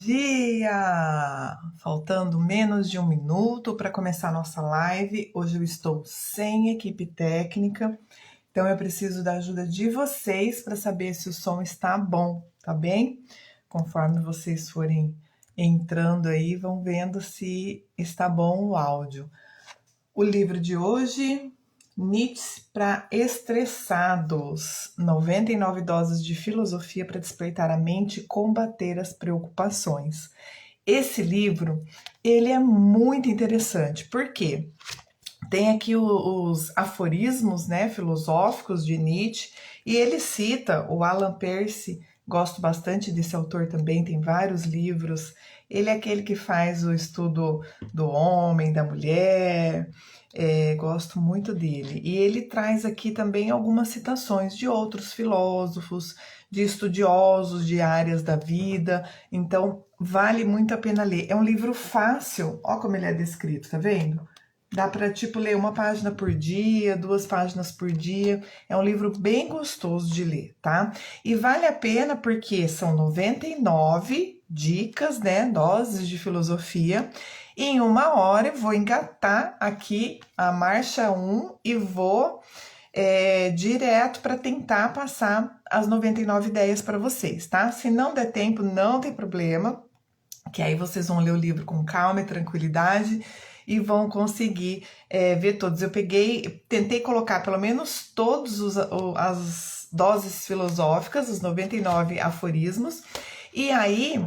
Dia! Faltando menos de um minuto para começar a nossa live. Hoje eu estou sem equipe técnica, então eu preciso da ajuda de vocês para saber se o som está bom, tá bem? Conforme vocês forem entrando aí, vão vendo se está bom o áudio. O livro de hoje, Nietzsche para estressados, 99 doses de filosofia para despertar a mente e combater as preocupações. Esse livro, ele é muito interessante, porque tem aqui os aforismos, né, filosóficos de Nietzsche, e ele cita o Alan Peirce. Gosto bastante desse autor também, tem vários livros. Ele é aquele que faz o estudo do homem, da mulher, gosto muito dele. E ele traz aqui também algumas citações de outros filósofos, de estudiosos de áreas da vida, então vale muito a pena ler. É um livro fácil, ó como ele é descrito, tá vendo? Dá para tipo ler uma página por dia, 2 páginas por dia. É um livro bem gostoso de ler, tá? E vale a pena porque são 99 dicas, né? Doses de filosofia. E em 1 hora eu vou engatar aqui a marcha 1 e vou direto para tentar passar as 99 ideias para vocês, tá? Se não der tempo, não tem problema, que aí vocês vão ler o livro com calma e tranquilidade e vão conseguir ver todos. Eu tentei colocar pelo menos todas as doses filosóficas, os 99 aforismos, e aí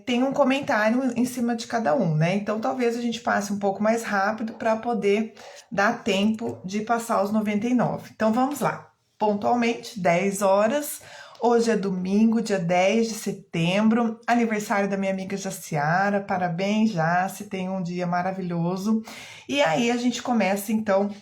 tem um comentário em cima de cada um, né? Então talvez a gente passe um pouco mais rápido para poder dar tempo de passar os 99. Então vamos lá, pontualmente, 10 horas. Hoje é domingo, dia 10 de setembro, aniversário da minha amiga Jaciara. Parabéns, Jaci, tem um dia maravilhoso. E aí a gente começa então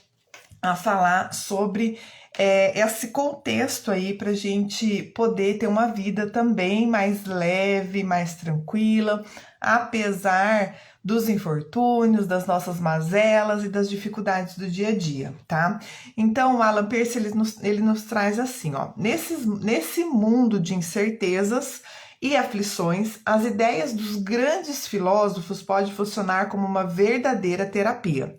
a falar sobre esse contexto aí para a gente poder ter uma vida também mais leve, mais tranquila, apesar dos infortúnios, das nossas mazelas e das dificuldades do dia a dia, tá? Então, o Alan Peirce, ele nos traz assim, ó, nesse mundo de incertezas e aflições, as ideias dos grandes filósofos podem funcionar como uma verdadeira terapia.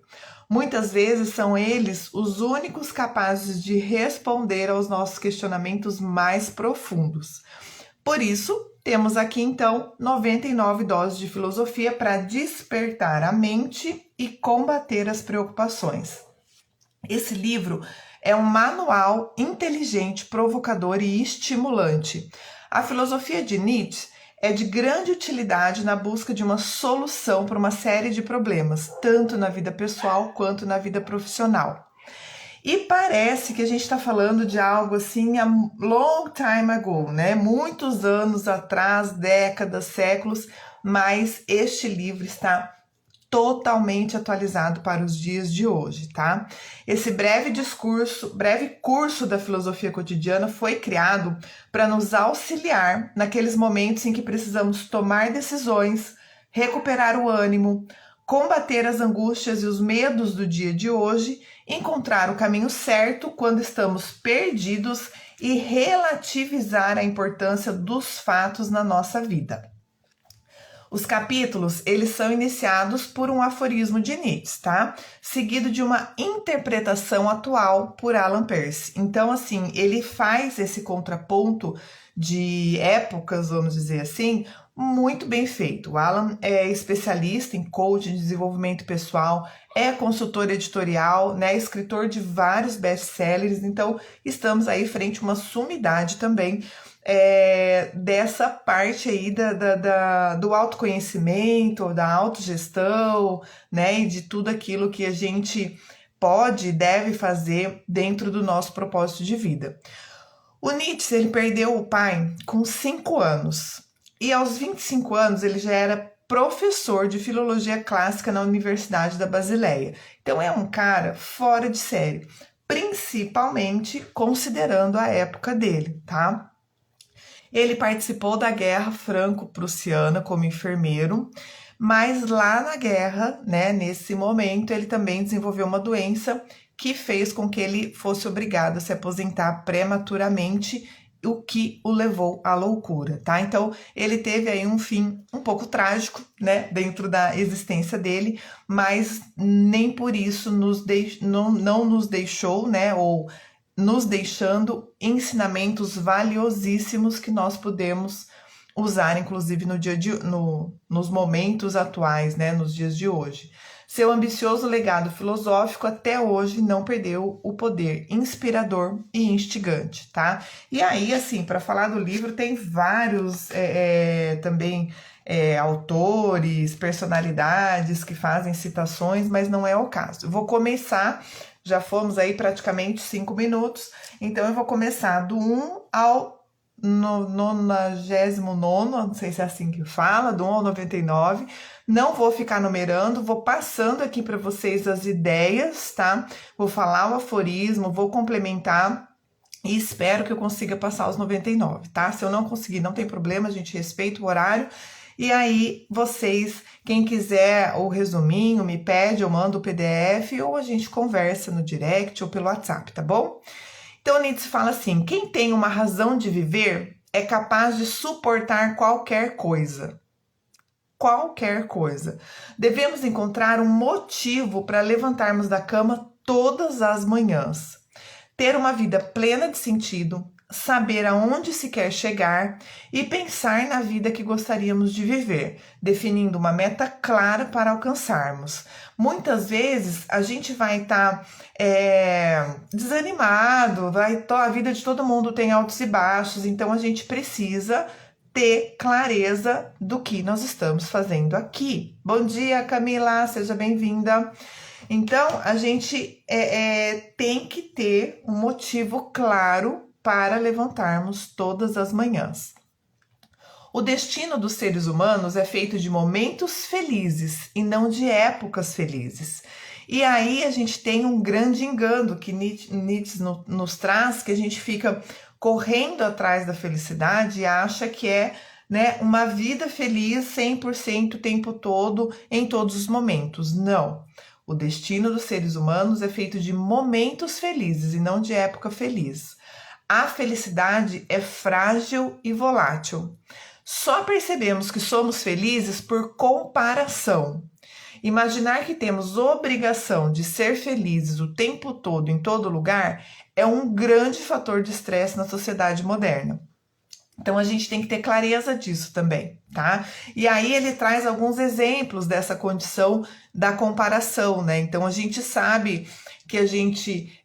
Muitas vezes são eles os únicos capazes de responder aos nossos questionamentos mais profundos. Por isso, temos aqui então 99 doses de filosofia para despertar a mente e combater as preocupações. Esse livro é um manual inteligente, provocador e estimulante. A filosofia de Nietzsche é de grande utilidade na busca de uma solução para uma série de problemas, tanto na vida pessoal quanto na vida profissional. E parece que a gente está falando de algo assim há long time ago, né? Muitos anos atrás, décadas, séculos, mas este livro está totalmente atualizado para os dias de hoje, tá? Esse breve curso da filosofia cotidiana foi criado para nos auxiliar naqueles momentos em que precisamos tomar decisões, recuperar o ânimo, combater as angústias e os medos do dia de hoje, encontrar o caminho certo quando estamos perdidos e relativizar a importância dos fatos na nossa vida. Os capítulos, eles são iniciados por um aforismo de Nietzsche, tá? Seguido de uma interpretação atual por Alan Peirce. Então, assim, ele faz esse contraponto de épocas, vamos dizer assim, muito bem feito. O Alan é especialista em coaching, desenvolvimento pessoal, é consultor editorial, né, escritor de vários best-sellers, então estamos aí frente a uma sumidade também dessa parte aí do autoconhecimento, da autogestão, né, e de tudo aquilo que a gente pode e deve fazer dentro do nosso propósito de vida. O Nietzsche, ele perdeu o pai com 5 anos e aos 25 anos ele já era professor de filologia clássica na Universidade da Basileia. Então é um cara fora de série, principalmente considerando a época dele, tá? Ele participou da Guerra Franco-Prussiana como enfermeiro, mas lá na guerra, né, nesse momento, ele também desenvolveu uma doença que fez com que ele fosse obrigado a se aposentar prematuramente o que o levou à loucura, tá? Então, ele teve aí um fim um pouco trágico, né, dentro da existência dele, mas nem por isso não nos deixou, né, ou nos deixando ensinamentos valiosíssimos que nós podemos usar, inclusive, nos momentos atuais, né, nos dias de hoje. Seu ambicioso legado filosófico até hoje não perdeu o poder inspirador e instigante, tá? E aí, assim, para falar do livro, tem vários também autores, personalidades que fazem citações, mas não é o caso. Eu vou começar, já fomos aí praticamente 5 minutos, então eu vou começar do 1 ao 99, não sei se é assim que fala, do 1 ao 99. Não vou ficar numerando, vou passando aqui para vocês as ideias, tá? Vou falar o aforismo, vou complementar e espero que eu consiga passar os 99, tá? Se eu não conseguir, não tem problema, a gente respeita o horário. E aí, vocês, quem quiser o resuminho, me pede, eu mando o PDF ou a gente conversa no direct ou pelo WhatsApp, tá bom? Então, Nietzsche fala assim: quem tem uma razão de viver é capaz de suportar qualquer coisa. Qualquer coisa. Devemos encontrar um motivo para levantarmos da cama todas as manhãs. Ter uma vida plena de sentido, saber aonde se quer chegar e pensar na vida que gostaríamos de viver, definindo uma meta clara para alcançarmos. Muitas vezes a gente vai estar desanimado, a vida de todo mundo tem altos e baixos, então a gente precisa ter clareza do que nós estamos fazendo aqui. Bom dia, Camila, seja bem-vinda. Então, a gente tem que ter um motivo claro para levantarmos todas as manhãs. O destino dos seres humanos é feito de momentos felizes e não de épocas felizes. E aí a gente tem um grande engano que Nietzsche nos traz, que a gente fica correndo atrás da felicidade e acha que é, né, uma vida feliz 100% o tempo todo, em todos os momentos. Não. O destino dos seres humanos é feito de momentos felizes e não de época feliz. A felicidade é frágil e volátil. Só percebemos que somos felizes por comparação. Imaginar que temos obrigação de ser felizes o tempo todo, em todo lugar, é um grande fator de estresse na sociedade moderna. Então, a gente tem que ter clareza disso também, tá? E aí ele traz alguns exemplos dessa condição da comparação, né? Então, a gente sabe que a gente,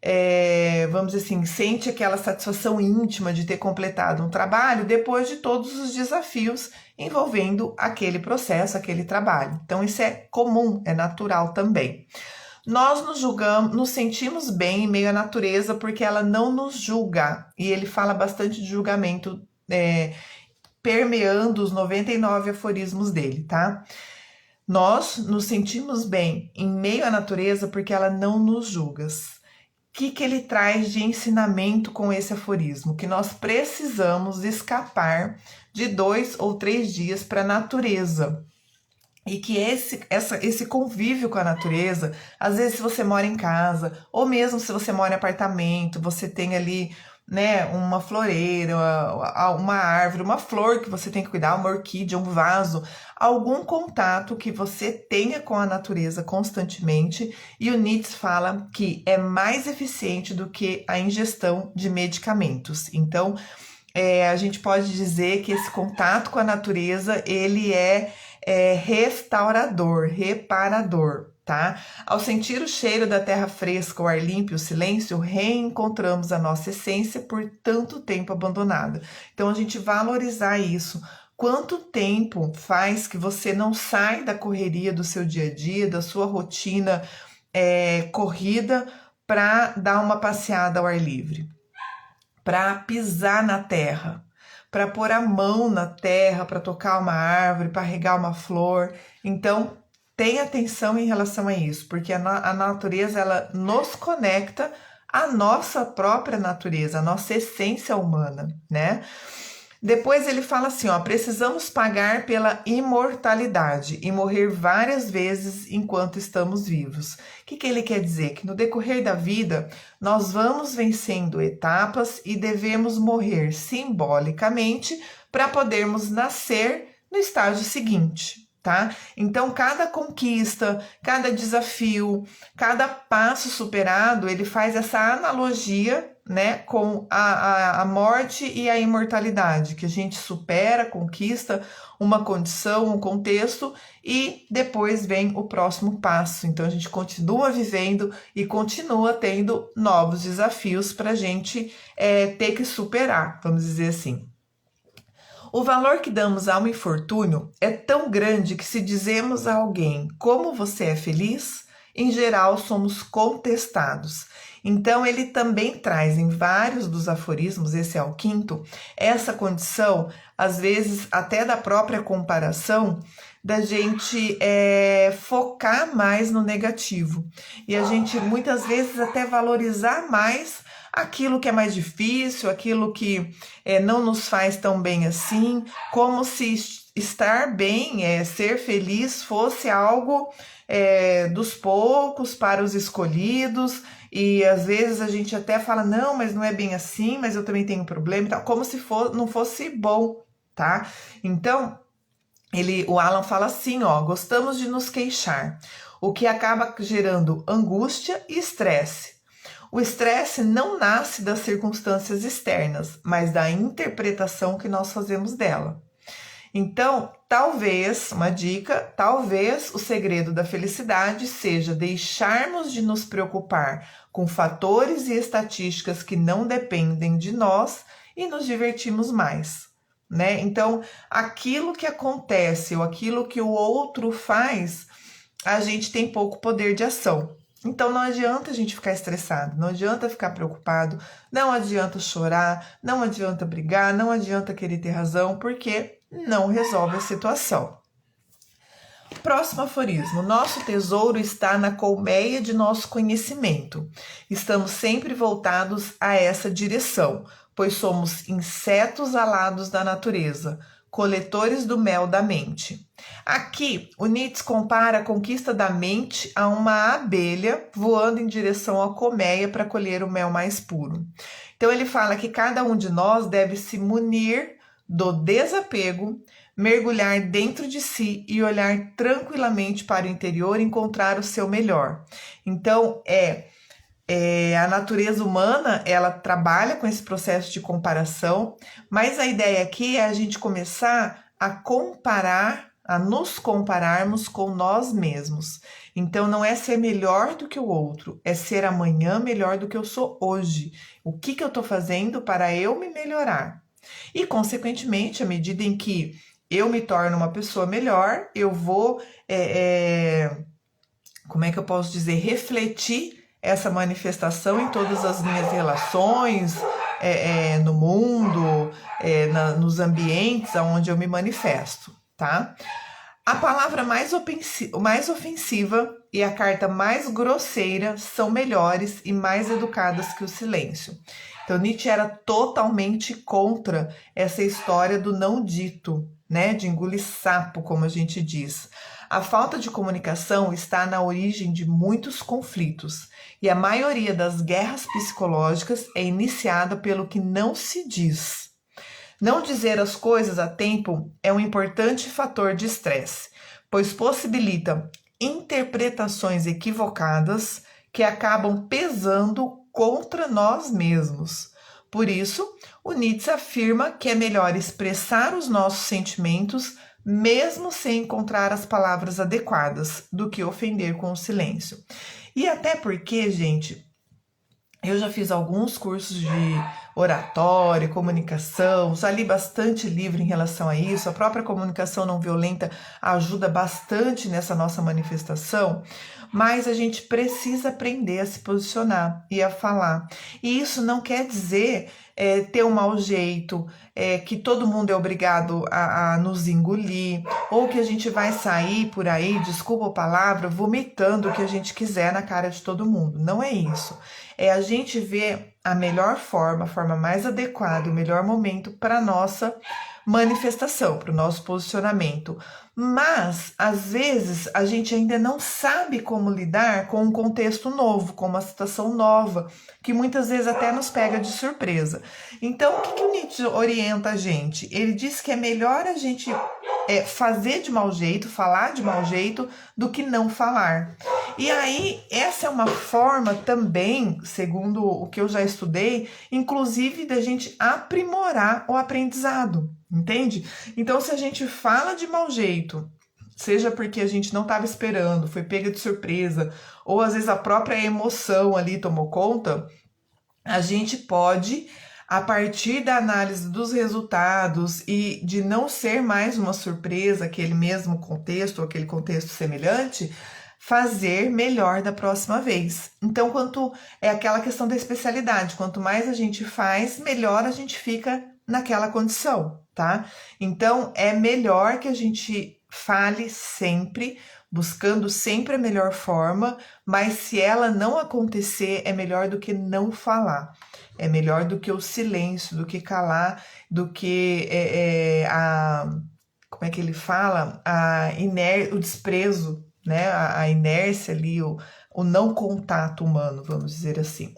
vamos dizer assim, sente aquela satisfação íntima de ter completado um trabalho depois de todos os desafios envolvendo aquele processo, aquele trabalho. Então, isso é comum, é natural também. Nós nos julgamos, nos sentimos bem em meio à natureza porque ela não nos julga. E ele fala bastante de julgamento permeando os 99 aforismos dele, tá? Nós nos sentimos bem em meio à natureza porque ela não nos julga. O que ele traz de ensinamento com esse aforismo? Que nós precisamos escapar de 2 ou 3 dias para a natureza. E que esse convívio com a natureza, às vezes se você mora em casa, ou mesmo se você mora em apartamento, você tem ali, né, uma floreira, uma árvore, uma flor que você tem que cuidar, uma orquídea, um vaso, algum contato que você tenha com a natureza constantemente, e o Nietzsche fala que é mais eficiente do que a ingestão de medicamentos. Então, a gente pode dizer que esse contato com a natureza, ele é restaurador, reparador, tá? Ao sentir o cheiro da terra fresca, o ar limpo e o silêncio, reencontramos a nossa essência por tanto tempo abandonada. Então, a gente valorizar isso. Quanto tempo faz que você não sai da correria do seu dia a dia, da sua rotina corrida, para dar uma passeada ao ar livre, para pisar na terra, para pôr a mão na terra, para tocar uma árvore, para regar uma flor? Então, tenha atenção em relação a isso, porque a natureza, ela nos conecta à nossa própria natureza, à nossa essência humana, né? Depois ele fala assim, ó, precisamos pagar pela imortalidade e morrer várias vezes enquanto estamos vivos. O que ele quer dizer? Que no decorrer da vida, nós vamos vencendo etapas e devemos morrer simbolicamente para podermos nascer no estágio seguinte, tá? Então, cada conquista, cada desafio, cada passo superado, ele faz essa analogia, né, com a morte e a imortalidade, que a gente supera, conquista uma condição, um contexto e depois vem o próximo passo. Então a gente continua vivendo e continua tendo novos desafios para a gente ter que superar, vamos dizer assim. O valor que damos ao infortúnio é tão grande que se dizemos a alguém como você é feliz, em geral somos contestados. Então, ele também traz em vários dos aforismos, esse é o quinto, essa condição, às vezes até da própria comparação, da gente focar mais no negativo. E a gente muitas vezes até valorizar mais aquilo que é mais difícil, aquilo que não nos faz tão bem assim, como se estar bem, ser feliz fosse algo dos poucos para os escolhidos, e às vezes a gente até fala, não, mas não é bem assim, mas eu também tenho problema e tal, como se não fosse bom, tá? Então, o Alan fala assim, ó, gostamos de nos queixar, o que acaba gerando angústia e estresse. O estresse não nasce das circunstâncias externas, mas da interpretação que nós fazemos dela. Então, talvez, uma dica, talvez o segredo da felicidade seja deixarmos de nos preocupar com fatores e estatísticas que não dependem de nós e nos divertirmos mais, né? Então, aquilo que acontece ou aquilo que o outro faz, a gente tem pouco poder de ação. Então não adianta a gente ficar estressado, não adianta ficar preocupado, não adianta chorar, não adianta brigar, não adianta querer ter razão, porque não resolve a situação. Próximo aforismo. Nosso tesouro está na colmeia de nosso conhecimento. Estamos sempre voltados a essa direção, pois somos insetos alados da natureza, coletores do mel da mente. Aqui, o Nietzsche compara a conquista da mente a uma abelha voando em direção à colmeia para colher o mel mais puro. Então ele fala que cada um de nós deve se munir do desapego, mergulhar dentro de si e olhar tranquilamente para o interior e encontrar o seu melhor. Então, a natureza humana, ela trabalha com esse processo de comparação, mas a ideia aqui é a gente começar a comparar, a nos compararmos com nós mesmos. Então, não é ser melhor do que o outro, é ser amanhã melhor do que eu sou hoje. O que eu estou fazendo para eu me melhorar? E, consequentemente, à medida em que eu me torno uma pessoa melhor, eu vou, como é que eu posso dizer, refletir essa manifestação em todas as minhas relações, no mundo, nos ambientes onde eu me manifesto, tá? A palavra mais ofensiva e a carta mais grosseira são melhores e mais educadas que o silêncio. Então, Nietzsche era totalmente contra essa história do não dito, né? De engolir sapo, como a gente diz. A falta de comunicação está na origem de muitos conflitos e a maioria das guerras psicológicas é iniciada pelo que não se diz. Não dizer as coisas a tempo é um importante fator de estresse, pois possibilita interpretações equivocadas que acabam pesando contra nós mesmos. Por isso, o Nietzsche afirma que é melhor expressar os nossos sentimentos mesmo sem encontrar as palavras adequadas, do que ofender com o silêncio. E até porque, gente, eu já fiz alguns cursos de oratória, comunicação, já li bastante livro em relação a isso. A própria comunicação não violenta ajuda bastante nessa nossa manifestação, mas a gente precisa aprender a se posicionar e a falar. E isso não quer dizer ter um mau jeito, que todo mundo é obrigado a nos engolir, ou que a gente vai sair por aí, desculpa a palavra, vomitando o que a gente quiser na cara de todo mundo. Não é isso. é a gente ver a melhor forma, a forma mais adequada, o melhor momento para nossa manifestação, para o nosso posicionamento. Mas, às vezes, a gente ainda não sabe como lidar com um contexto novo, com uma situação nova, que muitas vezes até nos pega de surpresa. Então, o que o Nietzsche orienta a gente? Ele diz que é melhor a gente fazer de mau jeito, falar de mau jeito, do que não falar. E aí, essa é uma forma também, segundo o que eu já estudei, inclusive da gente aprimorar o aprendizado, entende? Então, se a gente fala de mau jeito, seja porque a gente não estava esperando, foi pega de surpresa, ou às vezes a própria emoção ali tomou conta, a gente pode, a partir da análise dos resultados e de não ser mais uma surpresa aquele mesmo contexto ou aquele contexto semelhante, fazer melhor da próxima vez. Então, quanto é aquela questão da especialidade, quanto mais a gente faz, melhor a gente fica naquela condição, tá? Então, é melhor que a gente fale sempre, buscando sempre a melhor forma, mas se ela não acontecer, é melhor do que não falar. É melhor do que o silêncio, do que calar, do que como é que ele fala? O desprezo, né? A inércia ali, o não contato humano, vamos dizer assim.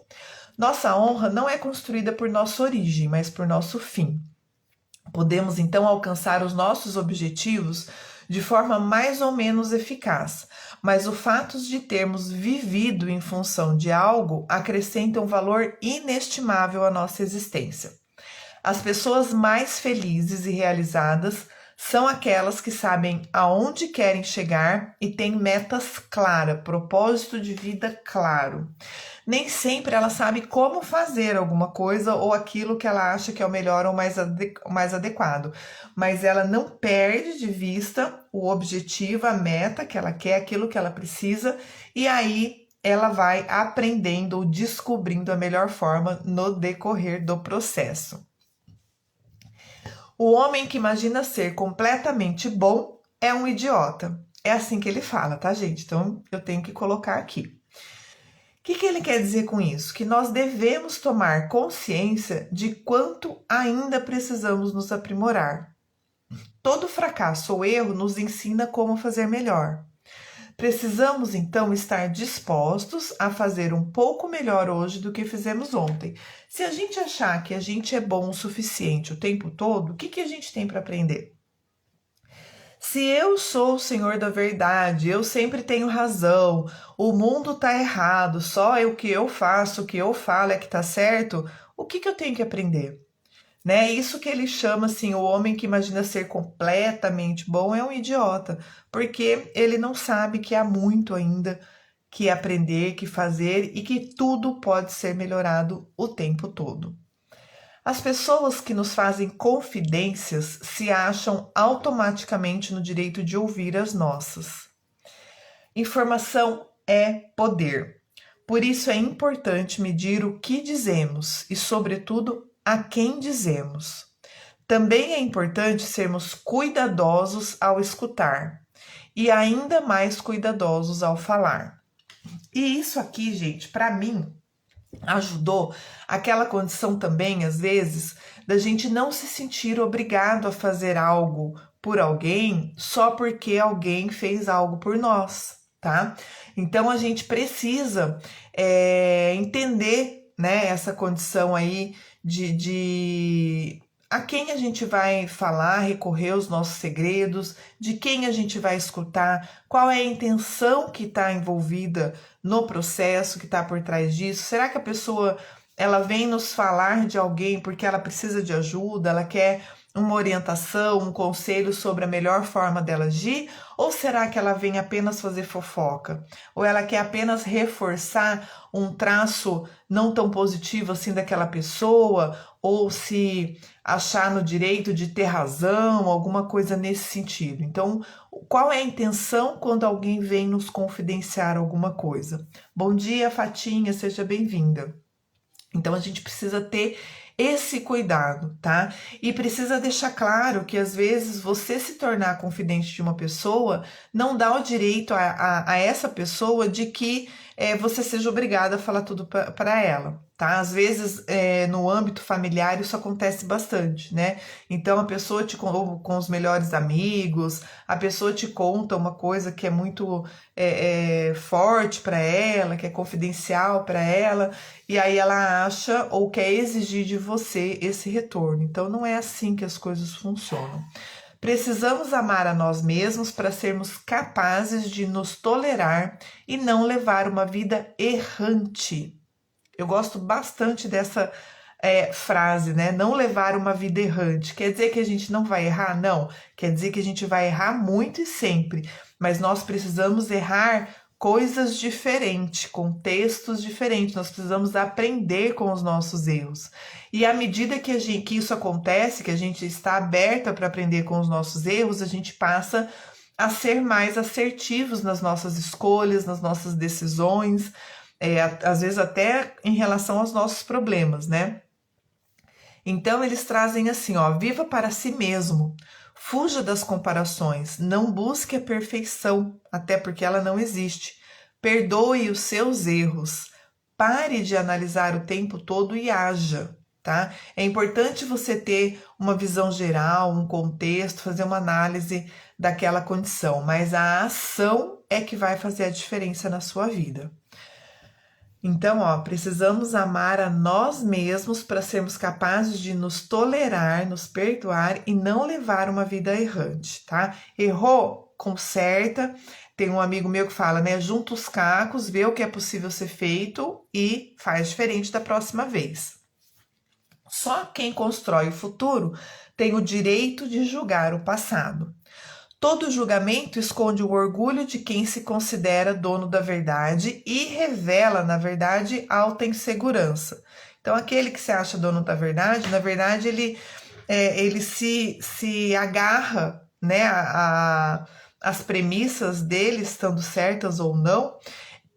Nossa honra não é construída por nossa origem, mas por nosso fim. Podemos então alcançar os nossos objetivos de forma mais ou menos eficaz, mas o fato de termos vivido em função de algo acrescenta um valor inestimável à nossa existência. As pessoas mais felizes e realizadas são aquelas que sabem aonde querem chegar e têm metas claras, propósito de vida claro. Nem sempre ela sabe como fazer alguma coisa ou aquilo que ela acha que é o melhor ou mais adequado, mas ela não perde de vista o objetivo, a meta que ela quer, aquilo que ela precisa, e aí ela vai aprendendo ou descobrindo a melhor forma no decorrer do processo. O homem que imagina ser completamente bom é um idiota. É assim que ele fala, tá, gente? Então eu tenho que colocar aqui. O que ele quer dizer com isso? Que nós devemos tomar consciência de quanto ainda precisamos nos aprimorar. Todo fracasso ou erro nos ensina como fazer melhor. Precisamos então estar dispostos a fazer um pouco melhor hoje do que fizemos ontem. Se a gente achar que a gente é bom o suficiente o tempo todo, o que a gente tem para aprender? Se eu sou o Senhor da verdade, eu sempre tenho razão, o mundo está errado, só o que eu faço, o que eu falo é que está certo, o que eu tenho que aprender? Né? Isso que ele chama assim, o homem que imagina ser completamente bom é um idiota, porque ele não sabe que há muito ainda que aprender, que fazer e que tudo pode ser melhorado o tempo todo. As pessoas que nos fazem confidências se acham automaticamente no direito de ouvir as nossas. Informação é poder. Por isso é importante medir o que dizemos e, sobretudo, a quem dizemos. Também é importante sermos cuidadosos ao escutar e ainda mais cuidadosos ao falar. E isso aqui, gente, para mim, ajudou aquela condição também, às vezes, da gente não se sentir obrigado a fazer algo por alguém só porque alguém fez algo por nós, tá? Então a gente precisa entender, né, essa condição aí de a quem a gente vai falar, recorrer os nossos segredos, de quem a gente vai escutar, qual é a intenção que está envolvida no processo, que está por trás disso. Será que a pessoa ela vem nos falar de alguém porque ela precisa de ajuda, ela quer uma orientação, um conselho sobre a melhor forma dela agir? Ou será que ela vem apenas fazer fofoca? Ou ela quer apenas reforçar um traço não tão positivo assim daquela pessoa? Ou se achar no direito de ter razão, alguma coisa nesse sentido. Então, qual é a intenção quando alguém vem nos confidenciar alguma coisa? Bom dia, Fatinha, seja bem-vinda. Então, a gente precisa ter esse cuidado, tá? E precisa deixar claro que às vezes você se tornar confidente de uma pessoa não dá o direito a essa pessoa de que você seja obrigada a falar tudo para ela, tá? Às vezes, no âmbito familiar, isso acontece bastante, né? Então, a pessoa com os melhores amigos, a pessoa te conta uma coisa que é muito forte para ela, que é confidencial para ela, e aí ela acha ou quer exigir de você esse retorno. Então, não é assim que as coisas funcionam. Precisamos amar a nós mesmos para sermos capazes de nos tolerar e não levar uma vida errante. Eu gosto bastante dessa frase, né? Não levar uma vida errante. Quer dizer que a gente não vai errar? Não. Quer dizer que a gente vai errar muito e sempre. Mas nós precisamos errar coisas diferentes, contextos diferentes. Nós precisamos aprender com os nossos erros. E à medida que isso acontece, que a gente está aberta para aprender com os nossos erros, a gente passa a ser mais assertivos nas nossas escolhas, nas nossas decisões, às vezes até em relação aos nossos problemas, né? Então eles trazem assim, ó, viva para si mesmo, fuja das comparações, não busque a perfeição, até porque ela não existe. Perdoe os seus erros, pare de analisar o tempo todo e haja, tá? É importante você ter uma visão geral, um contexto, fazer uma análise daquela condição, mas a ação é que vai fazer a diferença na sua vida. Então, ó, precisamos amar a nós mesmos para sermos capazes de nos tolerar, nos perdoar e não levar uma vida errante, tá? Errou, conserta. Tem um amigo meu que fala, né? Junta os cacos, vê o que é possível ser feito e faz diferente da próxima vez. Só quem constrói o futuro tem o direito de julgar o passado. Todo julgamento esconde o orgulho de quem se considera dono da verdade e revela, na verdade, alta insegurança. Então, aquele que se acha dono da verdade, na verdade, ele se agarra, né, as premissas dele, estando certas ou não,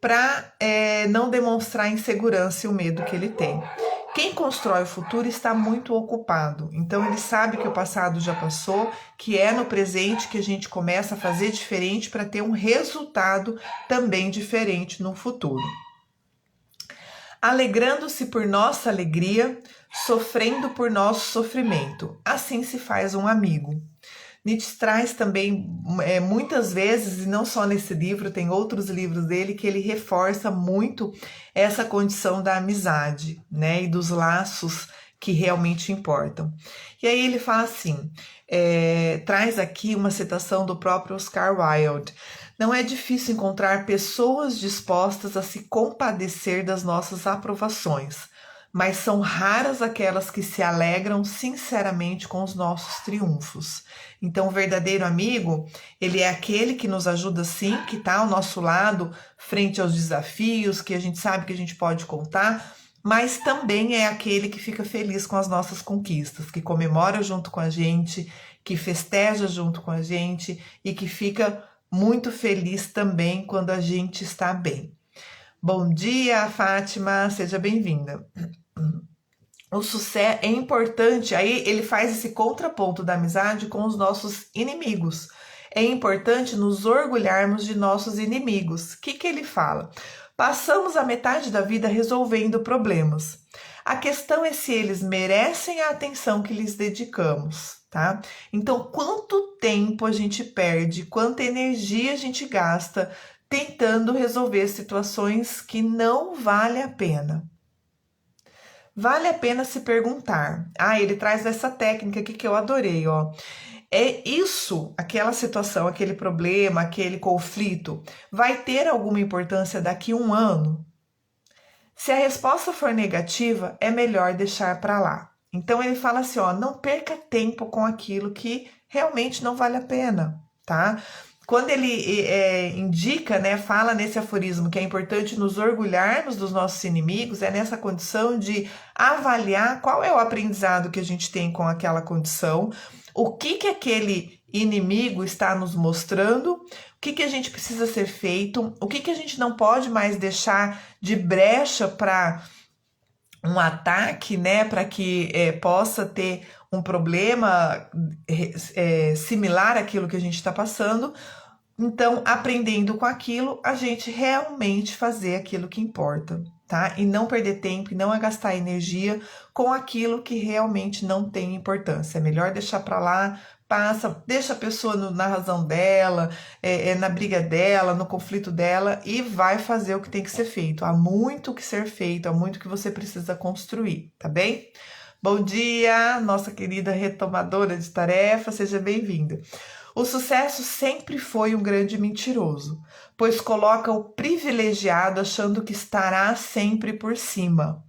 para não demonstrar a insegurança e o medo que ele tem. Quem constrói o futuro está muito ocupado, então ele sabe que o passado já passou, que é no presente que a gente começa a fazer diferente para ter um resultado também diferente no futuro. Alegrando-se por nossa alegria, sofrendo por nosso sofrimento, assim se faz um amigo. Nietzsche traz também muitas vezes, e não só nesse livro, tem outros livros dele que ele reforça muito essa condição da amizade, né, e dos laços que realmente importam. E aí ele fala assim, traz aqui uma citação do próprio Oscar Wilde. Não é difícil encontrar pessoas dispostas a se compadecer das nossas aprovações, mas são raras aquelas que se alegram sinceramente com os nossos triunfos. Então, o verdadeiro amigo, ele é aquele que nos ajuda sim, que está ao nosso lado, frente aos desafios, que a gente sabe que a gente pode contar, mas também é aquele que fica feliz com as nossas conquistas, que comemora junto com a gente, que festeja junto com a gente e que fica muito feliz também quando a gente está bem. Bom dia, Fátima, seja bem-vinda. O sucesso é importante, aí ele faz esse contraponto da amizade com os nossos inimigos. É importante nos orgulharmos de nossos inimigos. O que ele fala? Passamos a metade da vida resolvendo problemas. A questão é se eles merecem a atenção que lhes dedicamos, tá? Então, quanto tempo a gente perde, quanta energia a gente gasta tentando resolver situações que não vale a pena. Vale a pena se perguntar. Ele traz essa técnica aqui que eu adorei, ó. É isso, aquela situação, aquele problema, aquele conflito, vai ter alguma importância daqui a um ano? Se a resposta for negativa, é melhor deixar para lá. Então ele fala assim, ó, não perca tempo com aquilo que realmente não vale a pena, tá? Quando ele indica, né, fala nesse aforismo que é importante nos orgulharmos dos nossos inimigos, é nessa condição de avaliar qual é o aprendizado que a gente tem com aquela condição, o que aquele inimigo está nos mostrando, o que a gente precisa ser feito, o que a gente não pode mais deixar de brecha para um ataque, né, para que possa ter um problema similar àquilo que a gente está passando, Então, aprendendo com aquilo, a gente realmente fazer aquilo que importa, tá? E não perder tempo, e não gastar energia com aquilo que realmente não tem importância. É melhor deixar para lá, passa, deixa a pessoa na razão dela, na briga dela, no conflito dela e vai fazer o que tem que ser feito. Há muito que ser feito, há muito que você precisa construir, tá bem? Bom dia, nossa querida retomadora de tarefas, seja bem-vinda. O sucesso sempre foi um grande mentiroso, pois coloca o privilegiado achando que estará sempre por cima.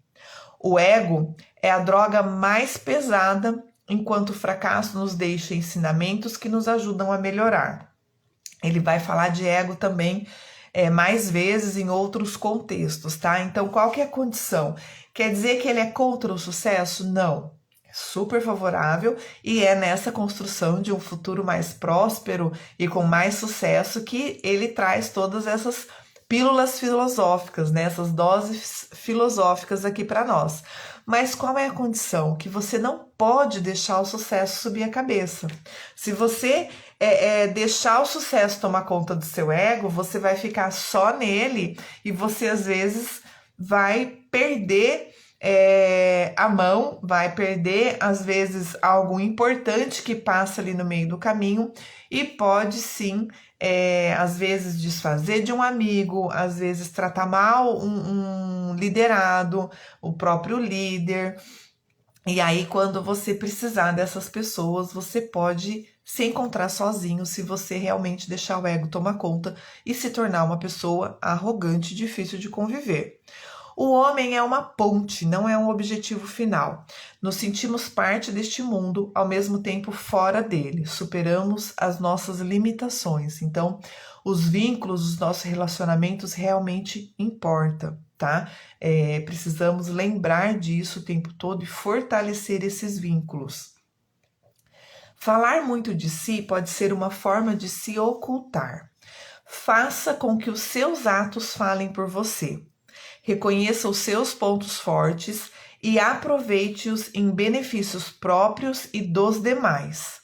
O ego é a droga mais pesada, enquanto o fracasso nos deixa ensinamentos que nos ajudam a melhorar. Ele vai falar de ego também mais vezes em outros contextos, tá? Então, qual que é a condição? Quer dizer que ele é contra o sucesso? Não. É super favorável e é nessa construção de um futuro mais próspero e com mais sucesso que ele traz todas essas pílulas filosóficas, né? Essas doses filosóficas aqui para nós. Mas qual é a condição? Que você não pode deixar o sucesso subir a cabeça. Se você deixar o sucesso tomar conta do seu ego, você vai ficar só nele e você às vezes vai perder a mão, vai perder às vezes algo importante que passa ali no meio do caminho e pode sim às vezes desfazer de um amigo, às vezes tratar mal um liderado, o próprio líder. E aí, quando você precisar dessas pessoas, você pode se encontrar sozinho se você realmente deixar o ego tomar conta e se tornar uma pessoa arrogante e difícil de conviver. O homem é uma ponte, não é um objetivo final. Nos sentimos parte deste mundo, ao mesmo tempo fora dele. Superamos as nossas limitações. Então, os vínculos, os nossos relacionamentos realmente importam, tá? Precisamos lembrar disso o tempo todo e fortalecer esses vínculos. Falar muito de si pode ser uma forma de se ocultar. Faça com que os seus atos falem por você. Reconheça os seus pontos fortes e aproveite-os em benefícios próprios e dos demais.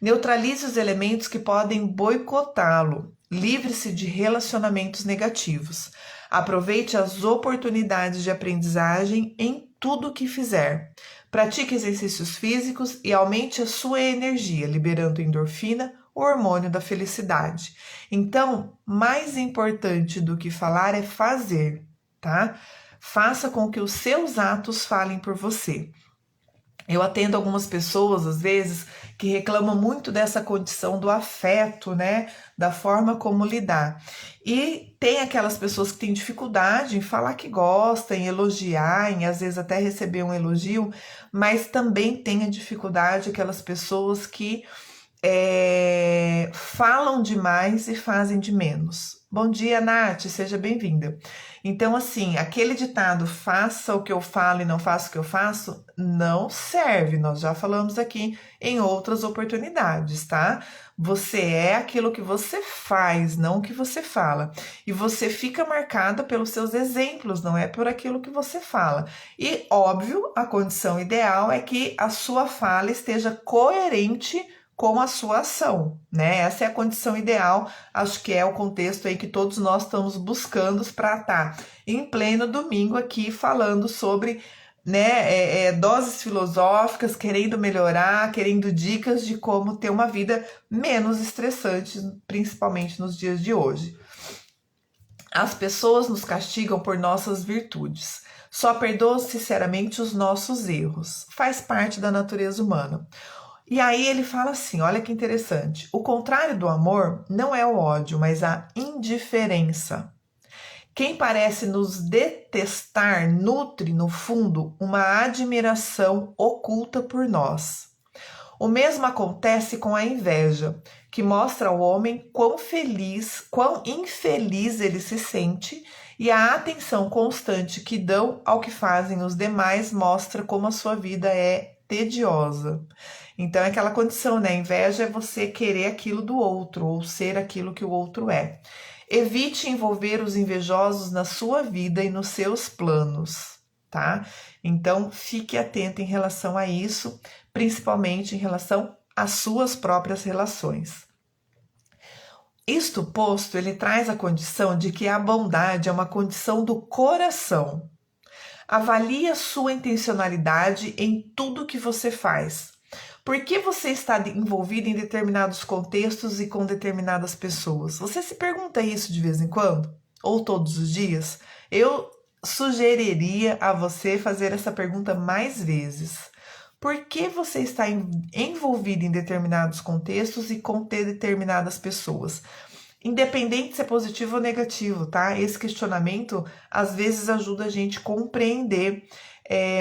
Neutralize os elementos que podem boicotá-lo. Livre-se de relacionamentos negativos. Aproveite as oportunidades de aprendizagem em tudo o que fizer. Pratique exercícios físicos e aumente a sua energia, liberando endorfina, o hormônio da felicidade. Então, mais importante do que falar é fazer. Tá? Faça com que os seus atos falem por você. Eu atendo algumas pessoas, às vezes, que reclamam muito dessa condição do afeto, né? Da forma como lidar. E tem aquelas pessoas que têm dificuldade em falar que gostam, em elogiar, em às vezes até receber um elogio, mas também tem a dificuldade aquelas pessoas que falam demais e fazem de menos. Bom dia, Nath, seja bem-vinda. Então, assim, aquele ditado, faça o que eu falo e não faça o que eu faço, não serve. Nós já falamos aqui em outras oportunidades, tá? Você é aquilo que você faz, não o que você fala. E você fica marcada pelos seus exemplos, não é por aquilo que você fala. E, óbvio, a condição ideal é que a sua fala esteja coerente com a sua ação, né? Essa é a condição ideal, acho que é o contexto aí que todos nós estamos buscando para estar em pleno domingo aqui falando sobre, né, doses filosóficas, querendo melhorar, querendo dicas de como ter uma vida menos estressante, principalmente nos dias de hoje. As pessoas nos castigam por nossas virtudes. Só perdoam sinceramente os nossos erros. Faz parte da natureza humana. E aí ele fala assim, olha que interessante, o contrário do amor não é o ódio, mas a indiferença. Quem parece nos detestar nutre, no fundo, uma admiração oculta por nós. O mesmo acontece com a inveja, que mostra ao homem quão infeliz ele se sente, e a atenção constante que dão ao que fazem os demais mostra como a sua vida é tediosa. Então é aquela condição, né? Inveja é você querer aquilo do outro ou ser aquilo que o outro é. Evite envolver os invejosos na sua vida e nos seus planos, tá? Então fique atento em relação a isso, principalmente em relação às suas próprias relações. Isto posto, ele traz a condição de que a bondade é uma condição do coração. Avalie a sua intencionalidade em tudo que você faz. Por que você está envolvido em determinados contextos e com determinadas pessoas? Você se pergunta isso de vez em quando? Ou todos os dias? Eu sugeriria a você fazer essa pergunta mais vezes. Por que você está envolvido em determinados contextos e com determinadas pessoas? Independente se é positivo ou negativo, tá? Esse questionamento às vezes ajuda a gente a compreender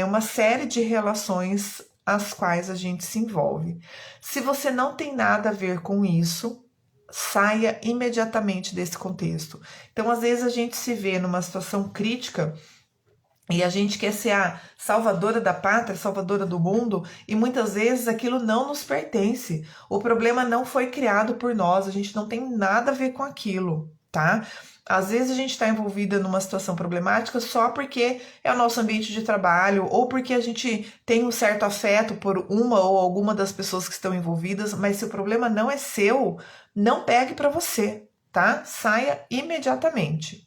uma série de relações às quais a gente se envolve. Se você não tem nada a ver com isso, saia imediatamente desse contexto. Então, às vezes a gente se vê numa situação crítica e a gente quer ser a salvadora da pátria, salvadora do mundo, e muitas vezes aquilo não nos pertence. O problema não foi criado por nós, a gente não tem nada a ver com aquilo, tá? Às vezes a gente está envolvida numa situação problemática só porque é o nosso ambiente de trabalho ou porque a gente tem um certo afeto por uma ou alguma das pessoas que estão envolvidas, mas se o problema não é seu, não pegue para você, tá? Saia imediatamente.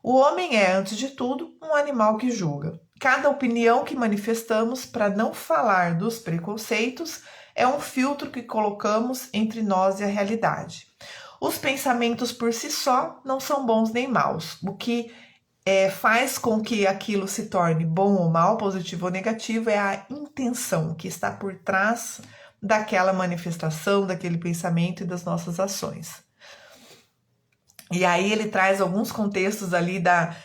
O homem é, antes de tudo, um animal que julga. Cada opinião que manifestamos, para não falar dos preconceitos, é um filtro que colocamos entre nós e a realidade. Os pensamentos por si só não são bons nem maus. O que faz com que aquilo se torne bom ou mal, positivo ou negativo, é a intenção que está por trás daquela manifestação, daquele pensamento e das nossas ações. E aí ele traz alguns contextos ali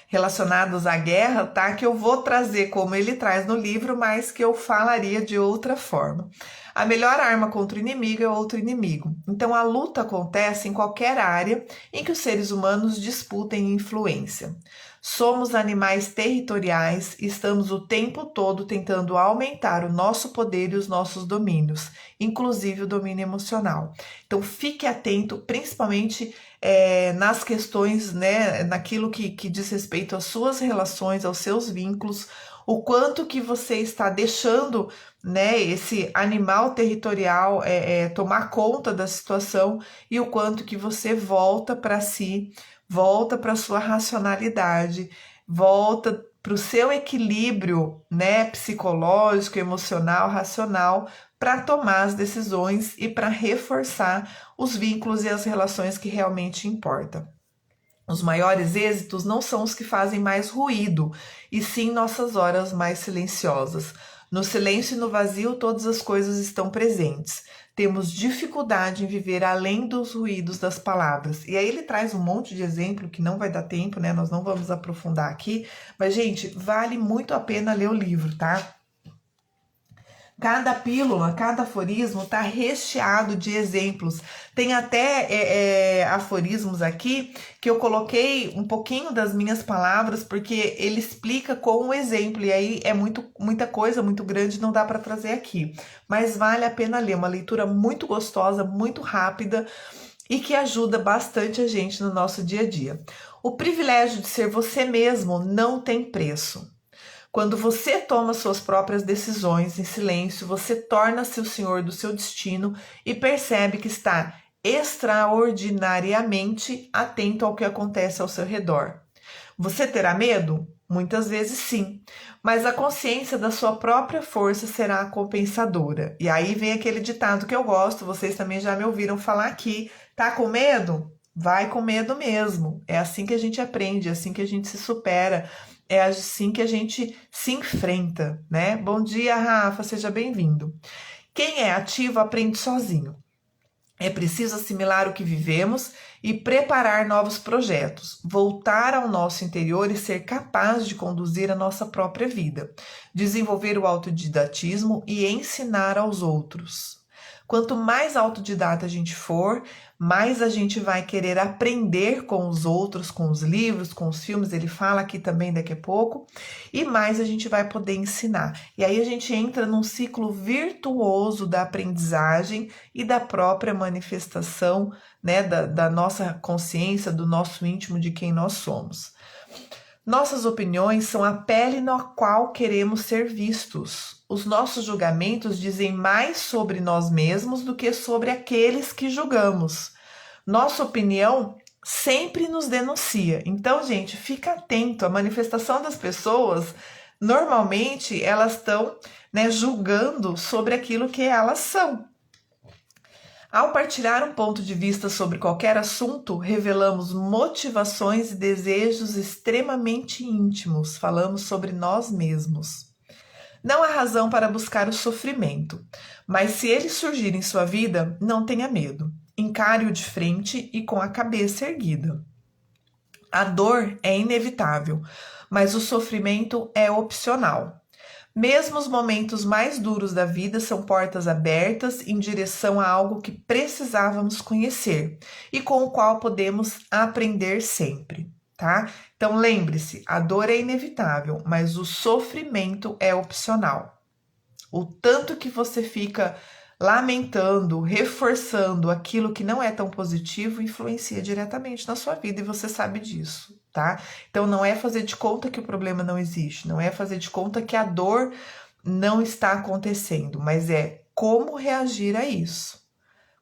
relacionados à guerra, tá? Que eu vou trazer como ele traz no livro, mas que eu falaria de outra forma. A melhor arma contra o inimigo é outro inimigo. Então a luta acontece em qualquer área em que os seres humanos disputem influência. Somos animais territoriais e estamos o tempo todo tentando aumentar o nosso poder e os nossos domínios, inclusive o domínio emocional. Então fique atento, principalmente nas questões, né, naquilo que diz respeito às suas relações, aos seus vínculos, o quanto que você está deixando, né, esse animal territorial tomar conta da situação e o quanto que você volta para si, volta para sua racionalidade, volta para o seu equilíbrio, né, psicológico, emocional, racional, para tomar as decisões e para reforçar os vínculos e as relações que realmente importam. Os maiores êxitos não são os que fazem mais ruído, e sim nossas horas mais silenciosas. No silêncio e no vazio, todas as coisas estão presentes. Temos dificuldade em viver além dos ruídos das palavras. E aí ele traz um monte de exemplo que não vai dar tempo, né? Nós não vamos aprofundar aqui. Mas, gente, vale muito a pena ler o livro, tá? Cada pílula, cada aforismo está recheado de exemplos. Tem até aforismos aqui que eu coloquei um pouquinho das minhas palavras, porque ele explica com um exemplo, e aí é muita coisa, muito grande, não dá para trazer aqui. Mas vale a pena ler, uma leitura muito gostosa, muito rápida e que ajuda bastante a gente no nosso dia a dia. O privilégio de ser você mesmo não tem preço. Quando você toma suas próprias decisões em silêncio, você torna-se o senhor do seu destino e percebe que está extraordinariamente atento ao que acontece ao seu redor. Você terá medo? Muitas vezes sim, mas a consciência da sua própria força será compensadora. E aí vem aquele ditado que eu gosto, vocês também já me ouviram falar aqui. Tá com medo? Vai com medo mesmo. É assim que a gente aprende, é assim que a gente se supera. É assim que a gente se enfrenta, né? Bom dia, Rafa, seja bem-vindo. Quem é ativo aprende sozinho. É preciso assimilar o que vivemos e preparar novos projetos, voltar ao nosso interior e ser capaz de conduzir a nossa própria vida, desenvolver o autodidatismo e ensinar aos outros. Quanto mais autodidata a gente for, mais a gente vai querer aprender com os outros, com os livros, com os filmes, ele fala aqui também daqui a pouco, e mais a gente vai poder ensinar. E aí a gente entra num ciclo virtuoso da aprendizagem e da própria manifestação, né, da nossa consciência, do nosso íntimo, de quem nós somos. Nossas opiniões são a pele na qual queremos ser vistos. Os nossos julgamentos dizem mais sobre nós mesmos do que sobre aqueles que julgamos. Nossa opinião sempre nos denuncia. Então, gente, fica atento. A manifestação das pessoas, normalmente, elas estão, né, julgando sobre aquilo que elas são. Ao partilhar um ponto de vista sobre qualquer assunto, revelamos motivações e desejos extremamente íntimos. Falamos sobre nós mesmos. Não há razão para buscar o sofrimento, mas se ele surgir em sua vida, não tenha medo. Encare-o de frente e com a cabeça erguida. A dor é inevitável, mas o sofrimento é opcional. Mesmo os momentos mais duros da vida são portas abertas em direção a algo que precisávamos conhecer e com o qual podemos aprender sempre, tá? Então lembre-se, a dor é inevitável, mas o sofrimento é opcional. O tanto que você fica lamentando, reforçando aquilo que não é tão positivo, influencia diretamente na sua vida e você sabe disso, tá? Então não é fazer de conta que o problema não existe, não é fazer de conta que a dor não está acontecendo, mas é como reagir a isso.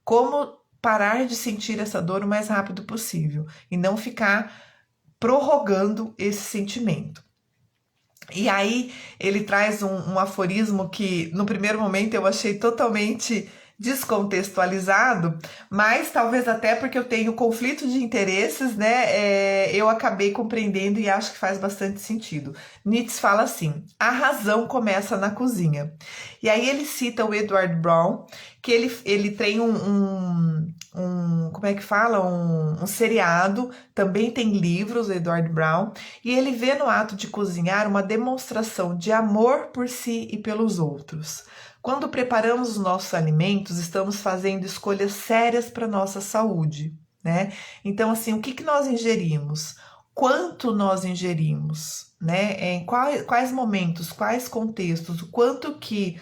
Como parar de sentir essa dor o mais rápido possível e não ficar prorrogando esse sentimento. E aí ele traz um aforismo que no primeiro momento eu achei totalmente descontextualizado, mas talvez até porque eu tenho conflito de interesses, né? Eu acabei compreendendo e acho que faz bastante sentido. Nietzsche fala assim: a razão começa na cozinha. E aí ele cita o Edward Brown, que ele tem como é que fala? Um seriado, também tem livros, Edward Brown, e ele vê no ato de cozinhar uma demonstração de amor por si e pelos outros. Quando preparamos os nossos alimentos, estamos fazendo escolhas sérias para a nossa saúde, né? Então, assim, o que nós ingerimos? Quanto nós ingerimos, né? Em quais momentos, quais contextos, o quanto que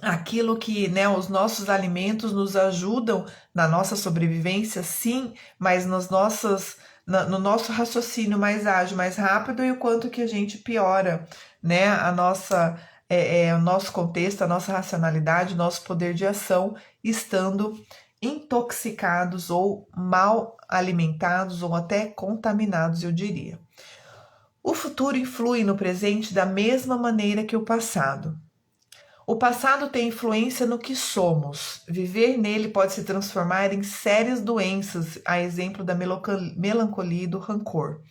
aquilo que, né, os nossos alimentos nos ajudam na nossa sobrevivência, sim, mas no nosso raciocínio mais ágil, mais rápido, e o quanto que a gente piora, né, o nosso contexto, a nossa racionalidade, o nosso poder de ação, estando intoxicados ou mal alimentados ou até contaminados, eu diria. O futuro influi no presente da mesma maneira que o passado. O passado tem influência no que somos. Viver nele pode se transformar em sérias doenças, a exemplo da melancolia e do rancor.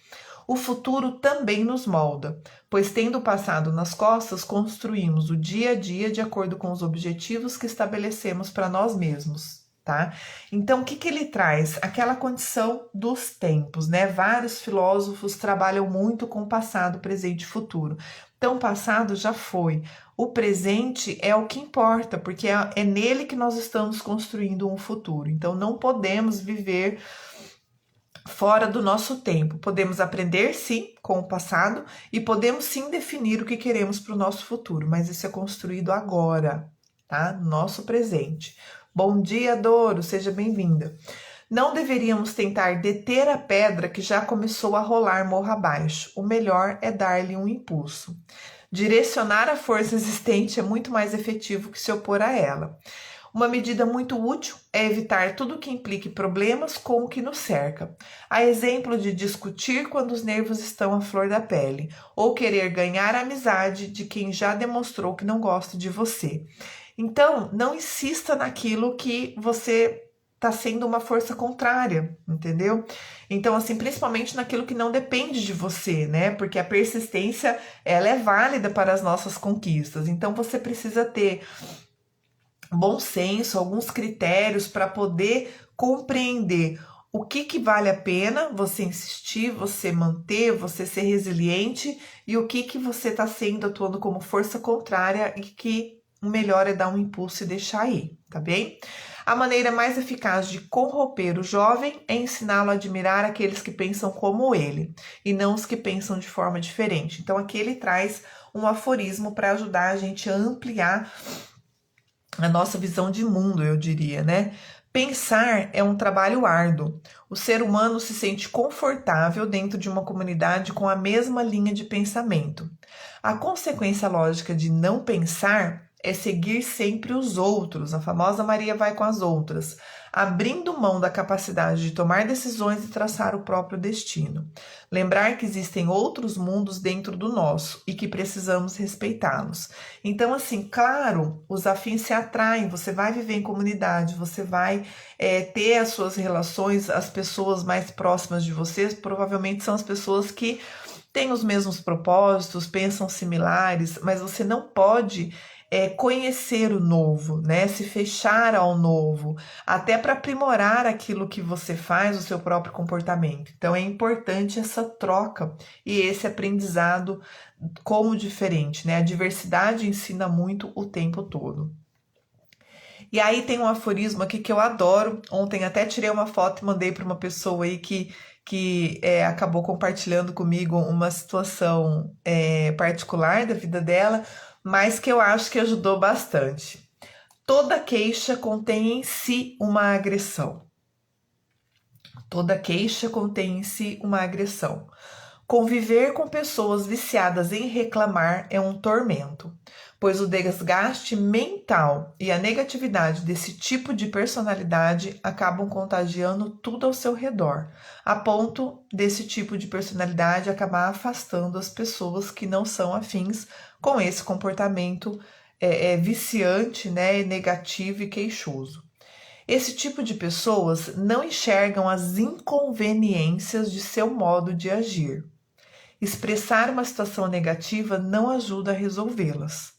O futuro também nos molda, pois tendo o passado nas costas, construímos o dia a dia de acordo com os objetivos que estabelecemos para nós mesmos, tá? Então, o que ele traz? Aquela condição dos tempos, né? Vários filósofos trabalham muito com passado, presente e futuro. Então, o passado já foi. O presente é o que importa, porque é nele que nós estamos construindo um futuro. Então, não podemos viver fora do nosso tempo. Podemos aprender, sim, com o passado e podemos, sim, definir o que queremos para o nosso futuro, mas isso é construído agora, tá? Nosso presente. Bom dia, Doro, seja bem-vinda. Não deveríamos tentar deter a pedra que já começou a rolar morro abaixo. O melhor é dar-lhe um impulso. Direcionar a força existente é muito mais efetivo que se opor a ela. Uma medida muito útil é evitar tudo que implique problemas com o que nos cerca. A exemplo de discutir quando os nervos estão à flor da pele, ou querer ganhar a amizade de quem já demonstrou que não gosta de você. Então, não insista naquilo que você está sendo uma força contrária, entendeu? Então, assim, principalmente naquilo que não depende de você, né? Porque a persistência, ela é válida para as nossas conquistas. Então, você precisa ter bom senso, alguns critérios para poder compreender o que vale a pena você insistir, você manter, você ser resiliente e o que você está sendo atuando como força contrária e que o melhor é dar um impulso e deixar ir, tá bem? A maneira mais eficaz de corromper o jovem é ensiná-lo a admirar aqueles que pensam como ele e não os que pensam de forma diferente. Então aqui ele traz um aforismo para ajudar a gente a ampliar a nossa visão de mundo, eu diria, né? Pensar é um trabalho árduo. O ser humano se sente confortável dentro de uma comunidade com a mesma linha de pensamento. A consequência lógica de não pensar é seguir sempre os outros. A famosa Maria vai com as outras. abrindo mão da capacidade de tomar decisões e traçar o próprio destino. Lembrar que existem outros mundos dentro do nosso e que precisamos respeitá-los. Então, assim, claro, os afins se atraem, você vai viver em comunidade, você vai ter as suas relações, as pessoas mais próximas de você, provavelmente são as pessoas que têm os mesmos propósitos, pensam similares, mas você não pode conhecer o novo, né? Se fechar ao novo, até para aprimorar aquilo que você faz, o seu próprio comportamento. Então é importante essa troca e esse aprendizado como diferente, né? A diversidade ensina muito o tempo todo. E aí tem um aforismo aqui que eu adoro. Ontem até tirei uma foto e mandei para uma pessoa aí que acabou compartilhando comigo uma situação particular da vida dela, mas que eu acho que ajudou bastante. Toda queixa contém em si uma agressão. Toda queixa contém em si uma agressão. Conviver com pessoas viciadas em reclamar é um tormento, pois o desgaste mental e a negatividade desse tipo de personalidade acabam contagiando tudo ao seu redor, a ponto desse tipo de personalidade acabar afastando as pessoas que não são afins com esse comportamento viciante, né, negativo e queixoso. Esse tipo de pessoas não enxergam as inconveniências de seu modo de agir. Expressar uma situação negativa não ajuda a resolvê-las.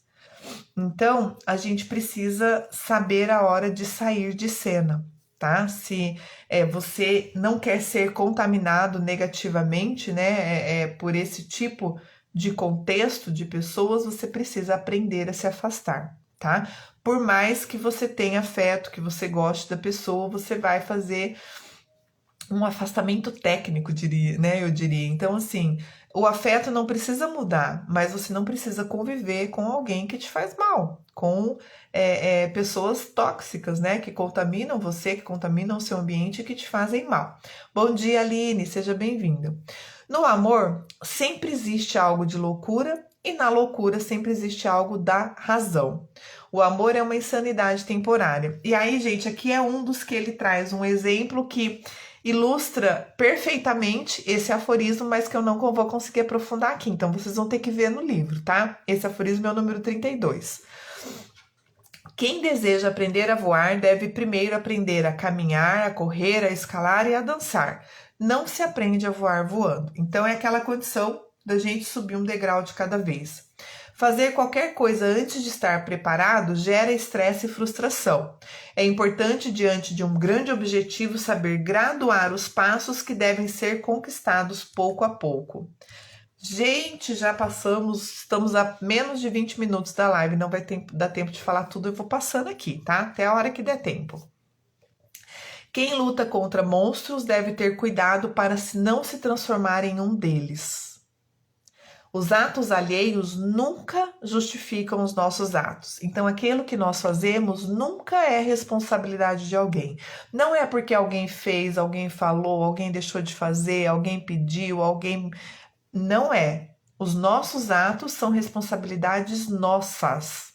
Então, a gente precisa saber a hora de sair de cena, tá? Se você não quer ser contaminado negativamente, né, por esse tipo de contexto de pessoas, você precisa aprender a se afastar, tá? Por mais que você tenha afeto, que você goste da pessoa, você vai fazer um afastamento técnico, eu diria. Então, assim, o afeto não precisa mudar, mas você não precisa conviver com alguém que te faz mal, com pessoas tóxicas, né, que contaminam você, que contaminam o seu ambiente e que te fazem mal. Bom dia, Aline, seja bem-vinda. No amor, sempre existe algo de loucura e na loucura sempre existe algo da razão. O amor é uma insanidade temporária. E aí, gente, aqui é um dos que ele traz um exemplo que ilustra perfeitamente esse aforismo, mas que eu não vou conseguir aprofundar aqui. Então, vocês vão ter que ver no livro, tá? Esse aforismo é o número 32. Quem deseja aprender a voar deve primeiro aprender a caminhar, a correr, a escalar e a dançar. Não se aprende a voar voando. Então, é aquela condição da gente subir um degrau de cada vez. Fazer qualquer coisa antes de estar preparado gera estresse e frustração. É importante, diante de um grande objetivo, saber graduar os passos que devem ser conquistados pouco a pouco. Gente, já estamos a menos de 20 minutos da live, não vai dar tempo de falar tudo, eu vou passando aqui, tá? Até a hora que der tempo. Quem luta contra monstros deve ter cuidado para não se transformar em um deles. Os atos alheios nunca justificam os nossos atos. Então, aquilo que nós fazemos nunca é responsabilidade de alguém. Não é porque alguém fez, alguém falou, alguém deixou de fazer, alguém pediu, alguém... Não é. Os nossos atos são responsabilidades nossas.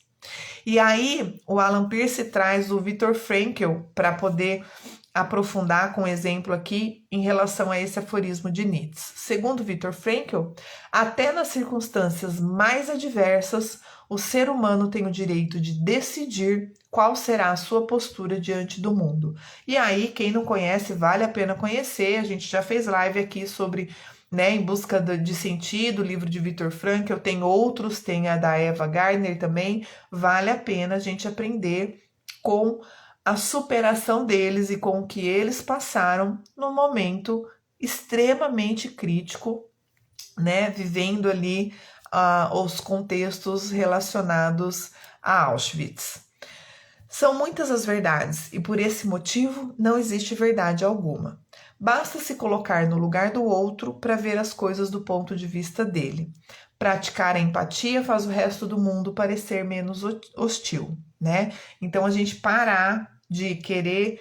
E aí, o Alan Pearce traz o Viktor Frankl para poder aprofundar com um exemplo aqui em relação a esse aforismo de Nietzsche. Segundo Viktor Frankl, até nas circunstâncias mais adversas, o ser humano tem o direito de decidir qual será a sua postura diante do mundo. E aí, quem não conhece, vale a pena conhecer. A gente já fez live aqui sobre, né, Em Busca de Sentido, o livro de Viktor Frankl. Tem outros, tem a da Eva Gardner também. Vale a pena a gente aprender com a superação deles e com o que eles passaram no momento extremamente crítico, né, vivendo ali os contextos relacionados a Auschwitz. São muitas as verdades e por esse motivo não existe verdade alguma. Basta se colocar no lugar do outro para ver as coisas do ponto de vista dele. Praticar a empatia faz o resto do mundo parecer menos hostil, né? Então, a gente parar de querer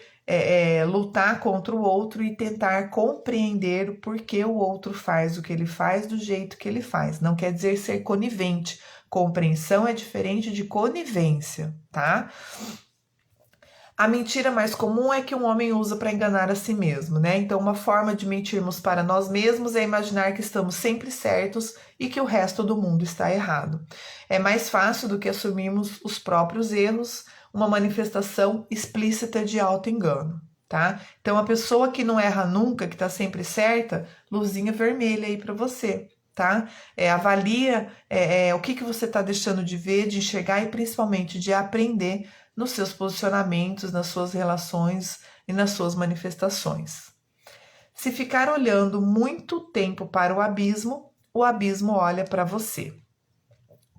lutar contra o outro e tentar compreender o porquê o outro faz o que ele faz do jeito que ele faz. Não quer dizer ser conivente. Compreensão é diferente de conivência, tá? A mentira mais comum é que um homem usa para enganar a si mesmo, né? Então, uma forma de mentirmos para nós mesmos é imaginar que estamos sempre certos e que o resto do mundo está errado. É mais fácil do que assumirmos os próprios erros, uma manifestação explícita de auto-engano, tá? Então, a pessoa que não erra nunca, que está sempre certa, luzinha vermelha aí para você, tá? Avalia o que você está deixando de ver, de enxergar e principalmente de aprender nos seus posicionamentos, nas suas relações e nas suas manifestações. Se ficar olhando muito tempo para o abismo olha para você.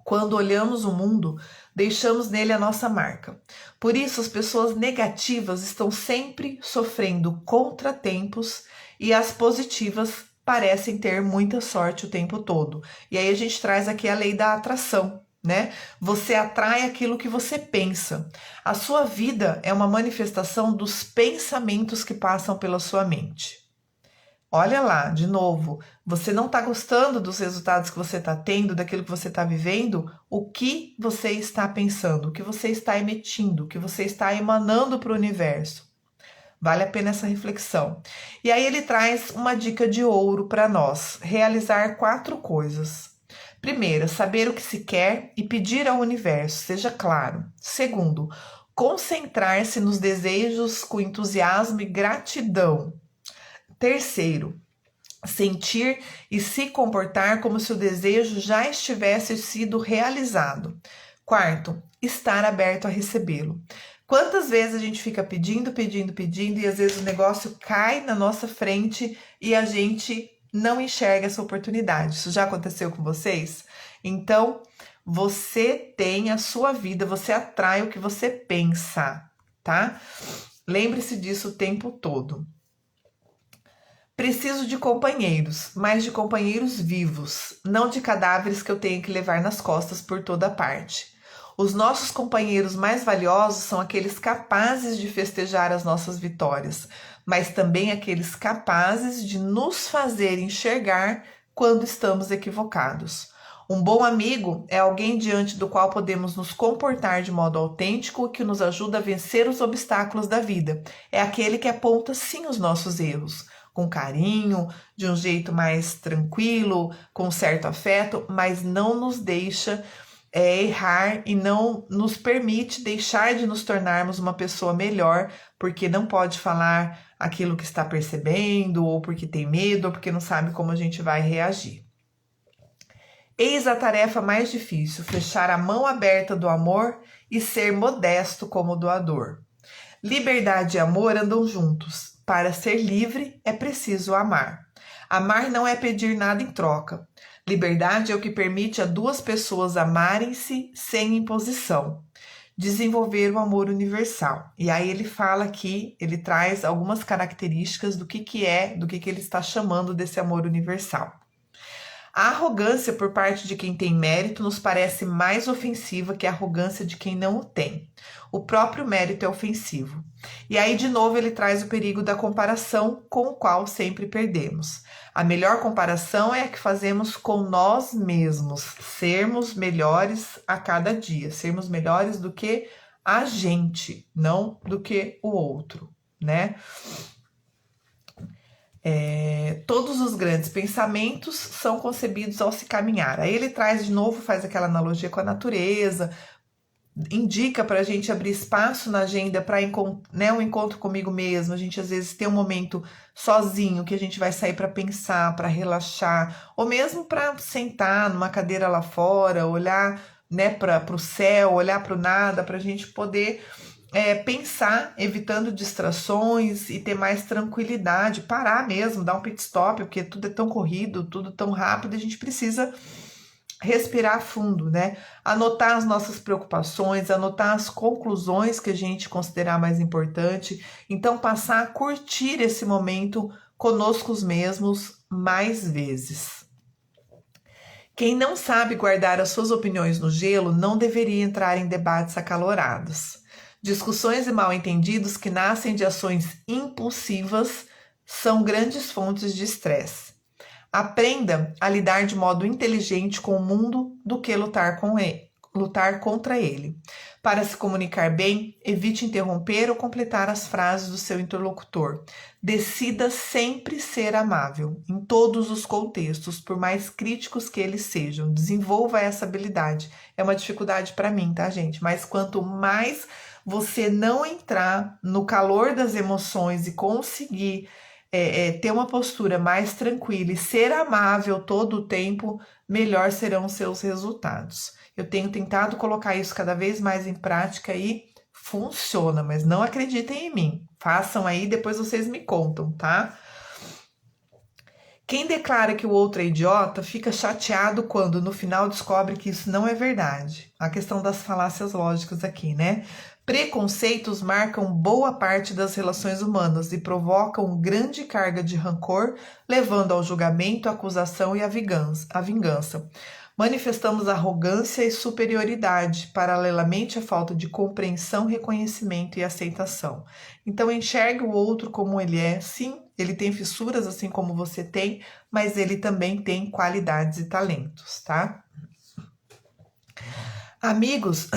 Quando olhamos o mundo, deixamos nele a nossa marca. Por isso, as pessoas negativas estão sempre sofrendo contratempos e as positivas parecem ter muita sorte o tempo todo. E aí a gente traz aqui a lei da atração, né? Você atrai aquilo que você pensa. A sua vida é uma manifestação dos pensamentos que passam pela sua mente. Olha lá, de novo, você não está gostando dos resultados que você está tendo, daquilo que você está vivendo, o que você está pensando, o que você está emitindo, o que você está emanando para o universo. Vale a pena essa reflexão. E aí ele traz uma dica de ouro para nós, realizar 4 coisas. Primeira, saber o que se quer e pedir ao universo, seja claro. Segundo, concentrar-se nos desejos com entusiasmo e gratidão. Terceiro, sentir e se comportar como se o desejo já estivesse sido realizado. Quarto, estar aberto a recebê-lo. Quantas vezes a gente fica pedindo e às vezes o negócio cai na nossa frente e a gente não enxerga essa oportunidade. Isso já aconteceu com vocês? Então, você tem a sua vida, você atrai o que você pensa, tá? Lembre-se disso o tempo todo. Preciso de companheiros, mas de companheiros vivos, não de cadáveres que eu tenho que levar nas costas por toda parte. Os nossos companheiros mais valiosos são aqueles capazes de festejar as nossas vitórias, mas também aqueles capazes de nos fazer enxergar quando estamos equivocados. Um bom amigo é alguém diante do qual podemos nos comportar de modo autêntico e que nos ajuda a vencer os obstáculos da vida. É aquele que aponta sim os nossos erros, com carinho, de um jeito mais tranquilo, com certo afeto, mas não nos deixa errar e não nos permite deixar de nos tornarmos uma pessoa melhor, porque não pode falar aquilo que está percebendo, ou porque tem medo, ou porque não sabe como a gente vai reagir. Eis a tarefa mais difícil, fechar a mão aberta do amor e ser modesto como doador. Liberdade e amor andam juntos. Para ser livre, é preciso amar. Amar não é pedir nada em troca. Liberdade é o que permite a 2 pessoas amarem-se sem imposição. Desenvolver o amor universal. E aí ele fala aqui, ele traz algumas características do que ele está chamando desse amor universal. A arrogância por parte de quem tem mérito nos parece mais ofensiva que a arrogância de quem não o tem. O próprio mérito é ofensivo. E aí, de novo, ele traz o perigo da comparação com o qual sempre perdemos. A melhor comparação é a que fazemos com nós mesmos, sermos melhores a cada dia, sermos melhores do que a gente, não do que o outro, né? Todos os grandes pensamentos são concebidos ao se caminhar. Aí ele traz de novo, faz aquela analogia com a natureza, indica para a gente abrir espaço na agenda para um encontro comigo mesmo. A gente às vezes tem um momento sozinho que a gente vai sair para pensar, para relaxar, ou mesmo para sentar numa cadeira lá fora, olhar, né, para o céu, olhar para o nada, para a gente poder pensar, evitando distrações e ter mais tranquilidade, parar mesmo, dar um pit stop, porque tudo é tão corrido, tudo tão rápido, a gente precisa respirar fundo, né? Anotar as nossas preocupações, anotar as conclusões que a gente considerar mais importante, então passar a curtir esse momento conosco mesmos mais vezes. Quem não sabe guardar as suas opiniões no gelo não deveria entrar em debates acalorados. Discussões e mal-entendidos que nascem de ações impulsivas são grandes fontes de estresse. Aprenda a lidar de modo inteligente com o mundo do que lutar lutar contra ele. Para se comunicar bem, evite interromper ou completar as frases do seu interlocutor. Decida sempre ser amável, em todos os contextos, por mais críticos que eles sejam. Desenvolva essa habilidade. É uma dificuldade para mim, tá, gente? Mas quanto mais você não entrar no calor das emoções e conseguir ter uma postura mais tranquila e ser amável todo o tempo, melhor serão os seus resultados. Eu tenho tentado colocar isso cada vez mais em prática e funciona, mas não acreditem em mim. Façam aí, depois vocês me contam, tá? Quem declara que o outro é idiota fica chateado quando no final descobre que isso não é verdade. A questão das falácias lógicas aqui, né? Preconceitos marcam boa parte das relações humanas e provocam grande carga de rancor, levando ao julgamento, à acusação e à vingança. Manifestamos arrogância e superioridade, paralelamente à falta de compreensão, reconhecimento e aceitação. Então enxergue o outro como ele é. Sim, ele tem fissuras assim como você tem, mas ele também tem qualidades e talentos, tá? Amigos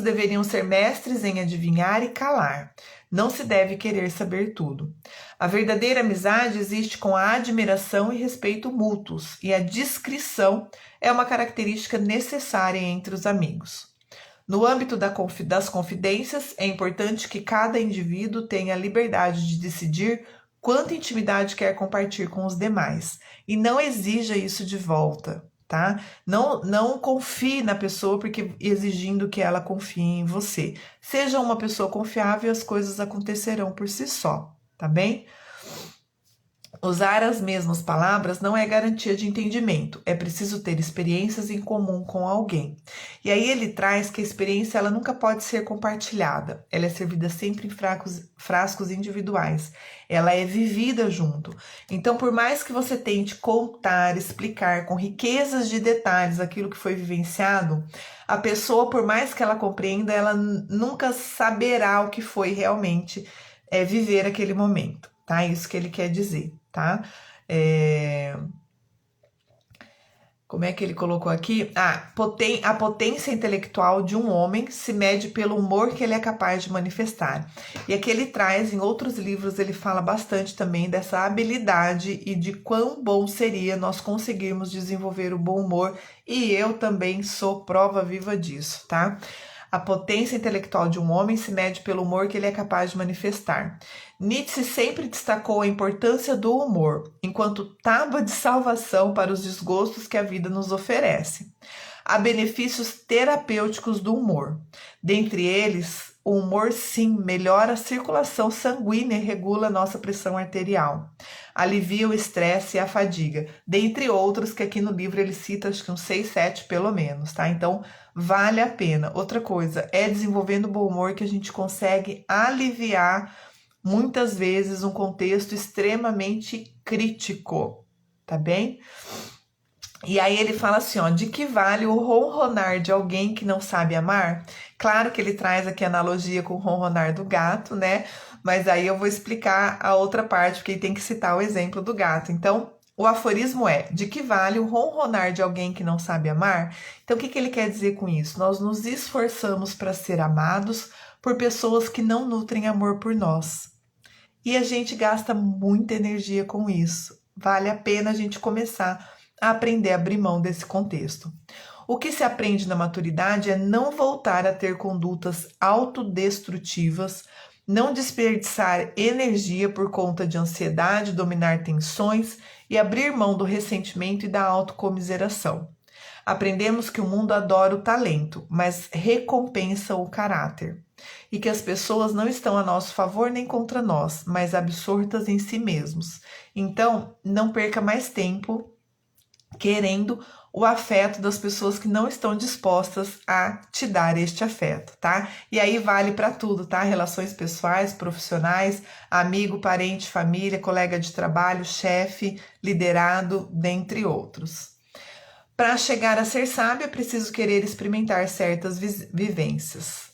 deveriam ser mestres em adivinhar e calar. Não se deve querer saber tudo. A verdadeira amizade existe com a admiração e respeito mútuos, e a discrição é uma característica necessária entre os amigos. No âmbito das confidências, é importante que cada indivíduo tenha a liberdade de decidir quanta intimidade quer compartilhar com os demais, e não exija isso de volta. Tá? Não confie na pessoa porque exigindo que ela confie em você. Seja uma pessoa confiável e as coisas acontecerão por si só, tá bem? Usar as mesmas palavras não é garantia de entendimento, é preciso ter experiências em comum com alguém. E aí ele traz que a experiência ela nunca pode ser compartilhada, ela é servida sempre em frascos individuais, ela é vivida junto. Então, por mais que você tente contar, explicar com riquezas de detalhes aquilo que foi vivenciado, a pessoa, por mais que ela compreenda, ela nunca saberá o que foi realmente viver aquele momento. Tá? Isso que ele quer dizer, tá? Como é que ele colocou aqui? A potência intelectual de um homem se mede pelo humor que ele é capaz de manifestar. E aqui ele traz, em outros livros, ele fala bastante também dessa habilidade e de quão bom seria nós conseguirmos desenvolver o bom humor. E eu também sou prova viva disso, tá? A potência intelectual de um homem se mede pelo humor que ele é capaz de manifestar. Nietzsche sempre destacou a importância do humor, enquanto tábua de salvação para os desgostos que a vida nos oferece. Há benefícios terapêuticos do humor. Dentre eles, o humor, sim, melhora a circulação sanguínea e regula a nossa pressão arterial. Alivia o estresse e a fadiga, dentre outros que aqui no livro ele cita, acho que uns 6, 7 pelo menos, tá? Então, vale a pena. Outra coisa, é desenvolvendo o bom humor que a gente consegue aliviar, muitas vezes, um contexto extremamente crítico, tá bem? E aí ele fala assim, ó, de que vale o ronronar de alguém que não sabe amar? Claro que ele traz aqui a analogia com o ronronar do gato, né? Mas aí eu vou explicar a outra parte, porque tem que citar o exemplo do gato. Então, o aforismo é, de que vale o ronronar de alguém que não sabe amar? Então, o que ele quer dizer com isso? Nós nos esforçamos para ser amados por pessoas que não nutrem amor por nós. E a gente gasta muita energia com isso. Vale a pena a gente começar a aprender a abrir mão desse contexto. O que se aprende na maturidade é não voltar a ter condutas autodestrutivas, não desperdiçar energia por conta de ansiedade, dominar tensões e abrir mão do ressentimento e da autocomiseração. Aprendemos que o mundo adora o talento, mas recompensa o caráter. E que as pessoas não estão a nosso favor nem contra nós, mas absortas em si mesmos. Então, não perca mais tempo querendo o afeto das pessoas que não estão dispostas a te dar este afeto, tá? E aí vale para tudo, tá? Relações pessoais, profissionais, amigo, parente, família, colega de trabalho, chefe, liderado, dentre outros. Para chegar a ser sábio, é preciso querer experimentar certas vivências.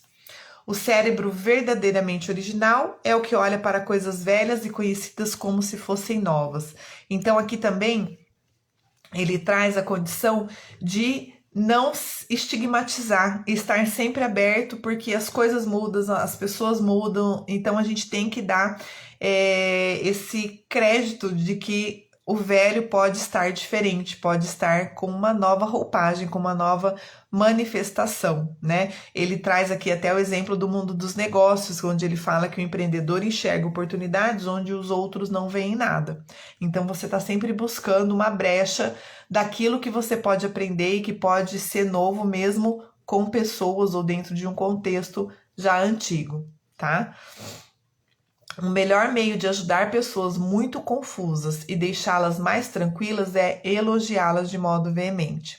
O cérebro verdadeiramente original é o que olha para coisas velhas e conhecidas como se fossem novas. Então, aqui também ele traz a condição de não estigmatizar, estar sempre aberto, porque as coisas mudam, as pessoas mudam, então a gente tem que dar esse crédito de que o velho pode estar diferente, pode estar com uma nova roupagem, com uma nova manifestação, né? Ele traz aqui até o exemplo do mundo dos negócios, onde ele fala que o empreendedor enxerga oportunidades onde os outros não veem nada. Então você está sempre buscando uma brecha daquilo que você pode aprender e que pode ser novo mesmo com pessoas ou dentro de um contexto já antigo, tá? O melhor meio de ajudar pessoas muito confusas e deixá-las mais tranquilas é elogiá-las de modo veemente.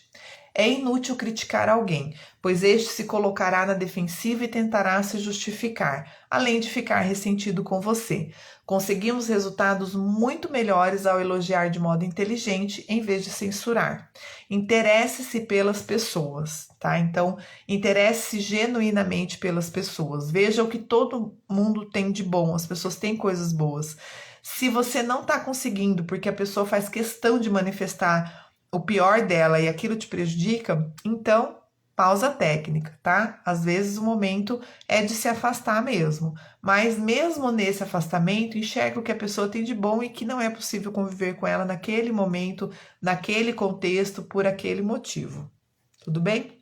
É inútil criticar alguém, pois este se colocará na defensiva e tentará se justificar, além de ficar ressentido com você. Conseguimos resultados muito melhores ao elogiar de modo inteligente em vez de censurar. Interesse-se pelas pessoas, tá? Então, interesse-se genuinamente pelas pessoas. Veja o que todo mundo tem de bom, as pessoas têm coisas boas. Se você não está conseguindo, porque a pessoa faz questão de manifestar o pior dela e aquilo te prejudica, então pausa técnica, tá? Às vezes o momento é de se afastar mesmo, mas mesmo nesse afastamento, enxerga o que a pessoa tem de bom e que não é possível conviver com ela naquele momento, naquele contexto, por aquele motivo. Tudo bem?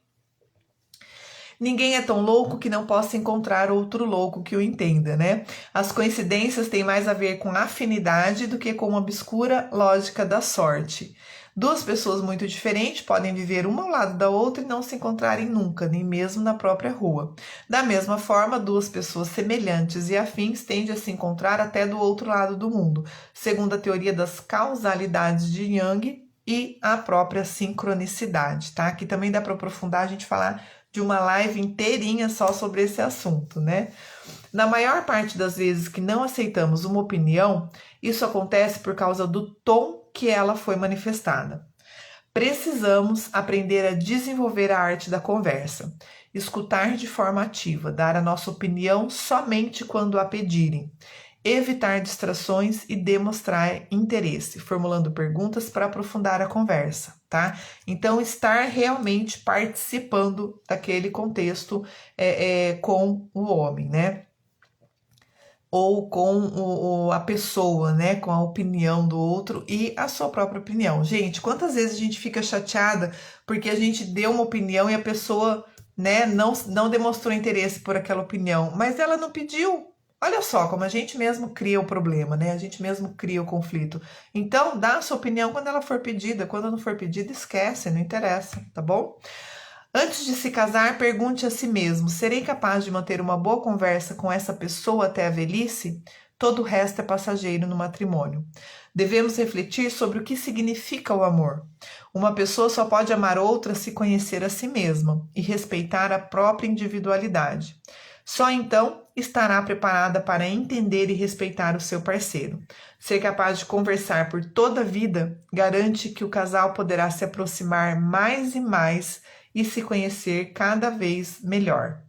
Ninguém é tão louco que não possa encontrar outro louco que o entenda, né? As coincidências têm mais a ver com afinidade do que com uma obscura lógica da sorte. Duas pessoas muito diferentes podem viver uma ao lado da outra e não se encontrarem nunca, nem mesmo na própria rua. Da mesma forma, duas pessoas semelhantes e afins tendem a se encontrar até do outro lado do mundo, segundo a teoria das causalidades de Jung e a própria sincronicidade, tá? Aqui também dá para aprofundar, a gente falar de uma live inteirinha só sobre esse assunto, né? Na maior parte das vezes que não aceitamos uma opinião, isso acontece por causa do tom que ela foi manifestada. Precisamos aprender a desenvolver a arte da conversa, escutar de forma ativa, dar a nossa opinião somente quando a pedirem, evitar distrações e demonstrar interesse, formulando perguntas para aprofundar a conversa, tá? Então, estar realmente participando daquele contexto com o homem, né? Ou com a pessoa, né? Com a opinião do outro e a sua própria opinião. Gente, quantas vezes a gente fica chateada porque a gente deu uma opinião e a pessoa, né, não demonstrou interesse por aquela opinião, mas ela não pediu. Olha só como a gente mesmo cria o problema, né? A gente mesmo cria o conflito. Então, dá a sua opinião quando ela for pedida. Quando não for pedida, esquece, não interessa, tá bom? Antes de se casar, pergunte a si mesmo: serei capaz de manter uma boa conversa com essa pessoa até a velhice? Todo o resto é passageiro no matrimônio. Devemos refletir sobre o que significa o amor. Uma pessoa só pode amar outra se conhecer a si mesma e respeitar a própria individualidade. Só então estará preparada para entender e respeitar o seu parceiro. Ser capaz de conversar por toda a vida garante que o casal poderá se aproximar mais e mais e se conhecer cada vez melhor.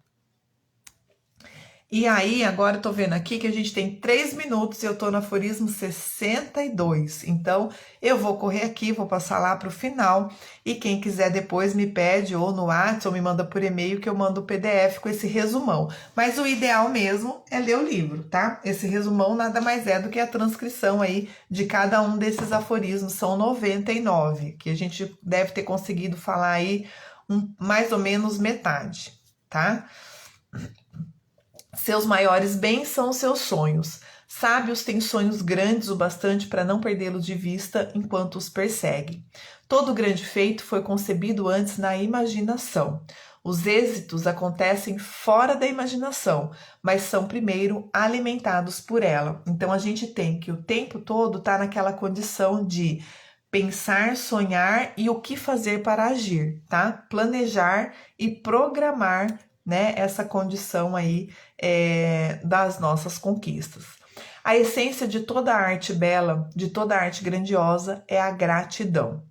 E aí, agora eu tô vendo aqui que a gente tem 3 minutos e eu tô no aforismo 62. Então, eu vou correr aqui, vou passar lá pro final. E quem quiser depois me pede ou no WhatsApp ou me manda por e-mail que eu mando o PDF com esse resumão. Mas o ideal mesmo é ler o livro, tá? Esse resumão nada mais é do que a transcrição aí de cada um desses aforismos. São 99, que a gente deve ter conseguido falar aí mais ou menos metade, tá? Seus maiores bens são os seus sonhos. Sábios têm sonhos grandes o bastante para não perdê-los de vista enquanto os perseguem. Todo grande feito foi concebido antes na imaginação. Os êxitos acontecem fora da imaginação, mas são primeiro alimentados por ela. Então a gente tem que o tempo todo estar naquela condição de pensar, sonhar e o que fazer para agir, tá? Planejar e programar, né, essa condição aí das nossas conquistas. A essência de toda arte bela, de toda arte grandiosa, é a gratidão.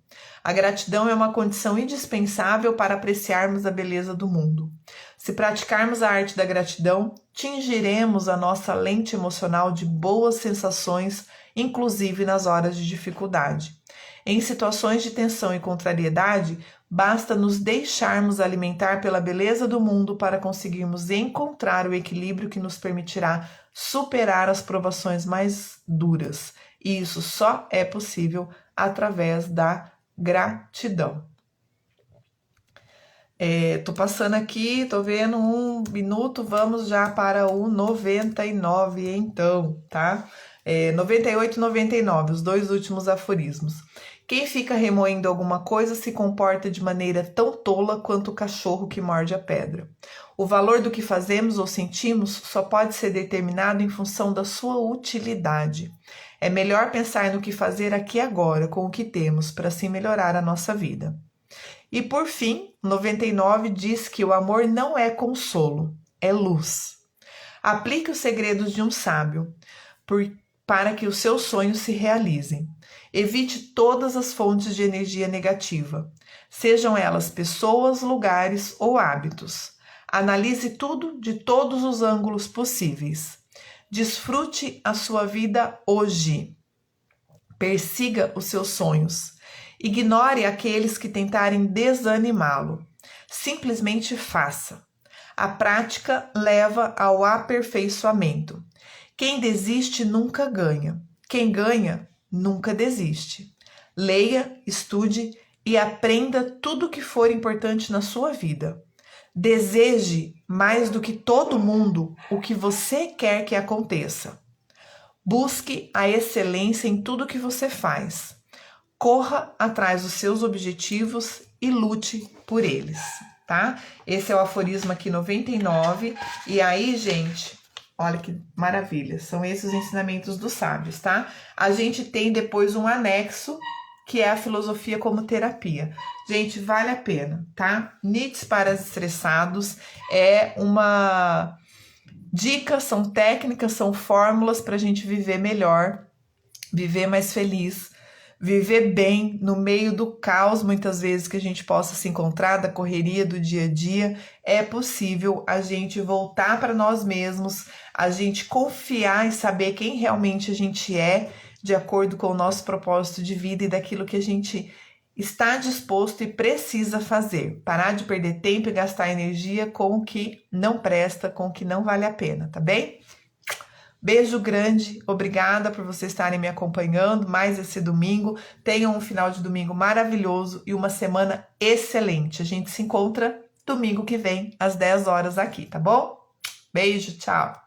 A gratidão é uma condição indispensável para apreciarmos a beleza do mundo. Se praticarmos a arte da gratidão, tingiremos a nossa lente emocional de boas sensações, inclusive nas horas de dificuldade. Em situações de tensão e contrariedade, Basta nos deixarmos alimentar pela beleza do mundo para conseguirmos encontrar o equilíbrio que nos permitirá superar as provações mais duras. E isso só é possível através da gratidão. Tô passando aqui, tô vendo 1 minuto, vamos já para o 99 então, tá? 98 e 99, os 2 últimos aforismos. Quem fica remoendo alguma coisa se comporta de maneira tão tola quanto o cachorro que morde a pedra. O valor do que fazemos ou sentimos só pode ser determinado em função da sua utilidade. É melhor pensar no que fazer aqui e agora, com o que temos, para assim melhorar a nossa vida. E por fim, 99 diz que o amor não é consolo, é luz. Aplique os segredos de um sábio para que os seus sonhos se realizem. Evite todas as fontes de energia negativa, sejam elas pessoas, lugares ou hábitos. Analise tudo de todos os ângulos possíveis. Desfrute a sua vida hoje. Persiga os seus sonhos. Ignore aqueles que tentarem desanimá-lo. Simplesmente faça. A prática leva ao aperfeiçoamento. Quem desiste nunca ganha. Quem ganha nunca desiste. Leia, estude e aprenda tudo o que for importante na sua vida. Deseje mais do que todo mundo o que você quer que aconteça. Busque a excelência em tudo que você faz. Corra atrás dos seus objetivos e lute por eles, tá? Esse é o aforismo aqui 99. E aí, gente, olha que maravilha. São esses os ensinamentos dos sábios, tá? A gente tem depois um anexo, que é a filosofia como terapia. Gente, vale a pena, tá? Nietzsche para estressados é uma dica, são técnicas, são fórmulas para a gente viver melhor, viver mais feliz, viver bem no meio do caos, muitas vezes, que a gente possa se encontrar, da correria do dia a dia. É possível a gente voltar para nós mesmos, a gente confiar e saber quem realmente a gente é, de acordo com o nosso propósito de vida e daquilo que a gente está disposto e precisa fazer. Parar de perder tempo e gastar energia com o que não presta, com o que não vale a pena, tá bem? Beijo grande, obrigada por vocês estarem me acompanhando mais esse domingo. Tenham um final de domingo maravilhoso e uma semana excelente. A gente se encontra domingo que vem, às 10 horas aqui, tá bom? Beijo, tchau!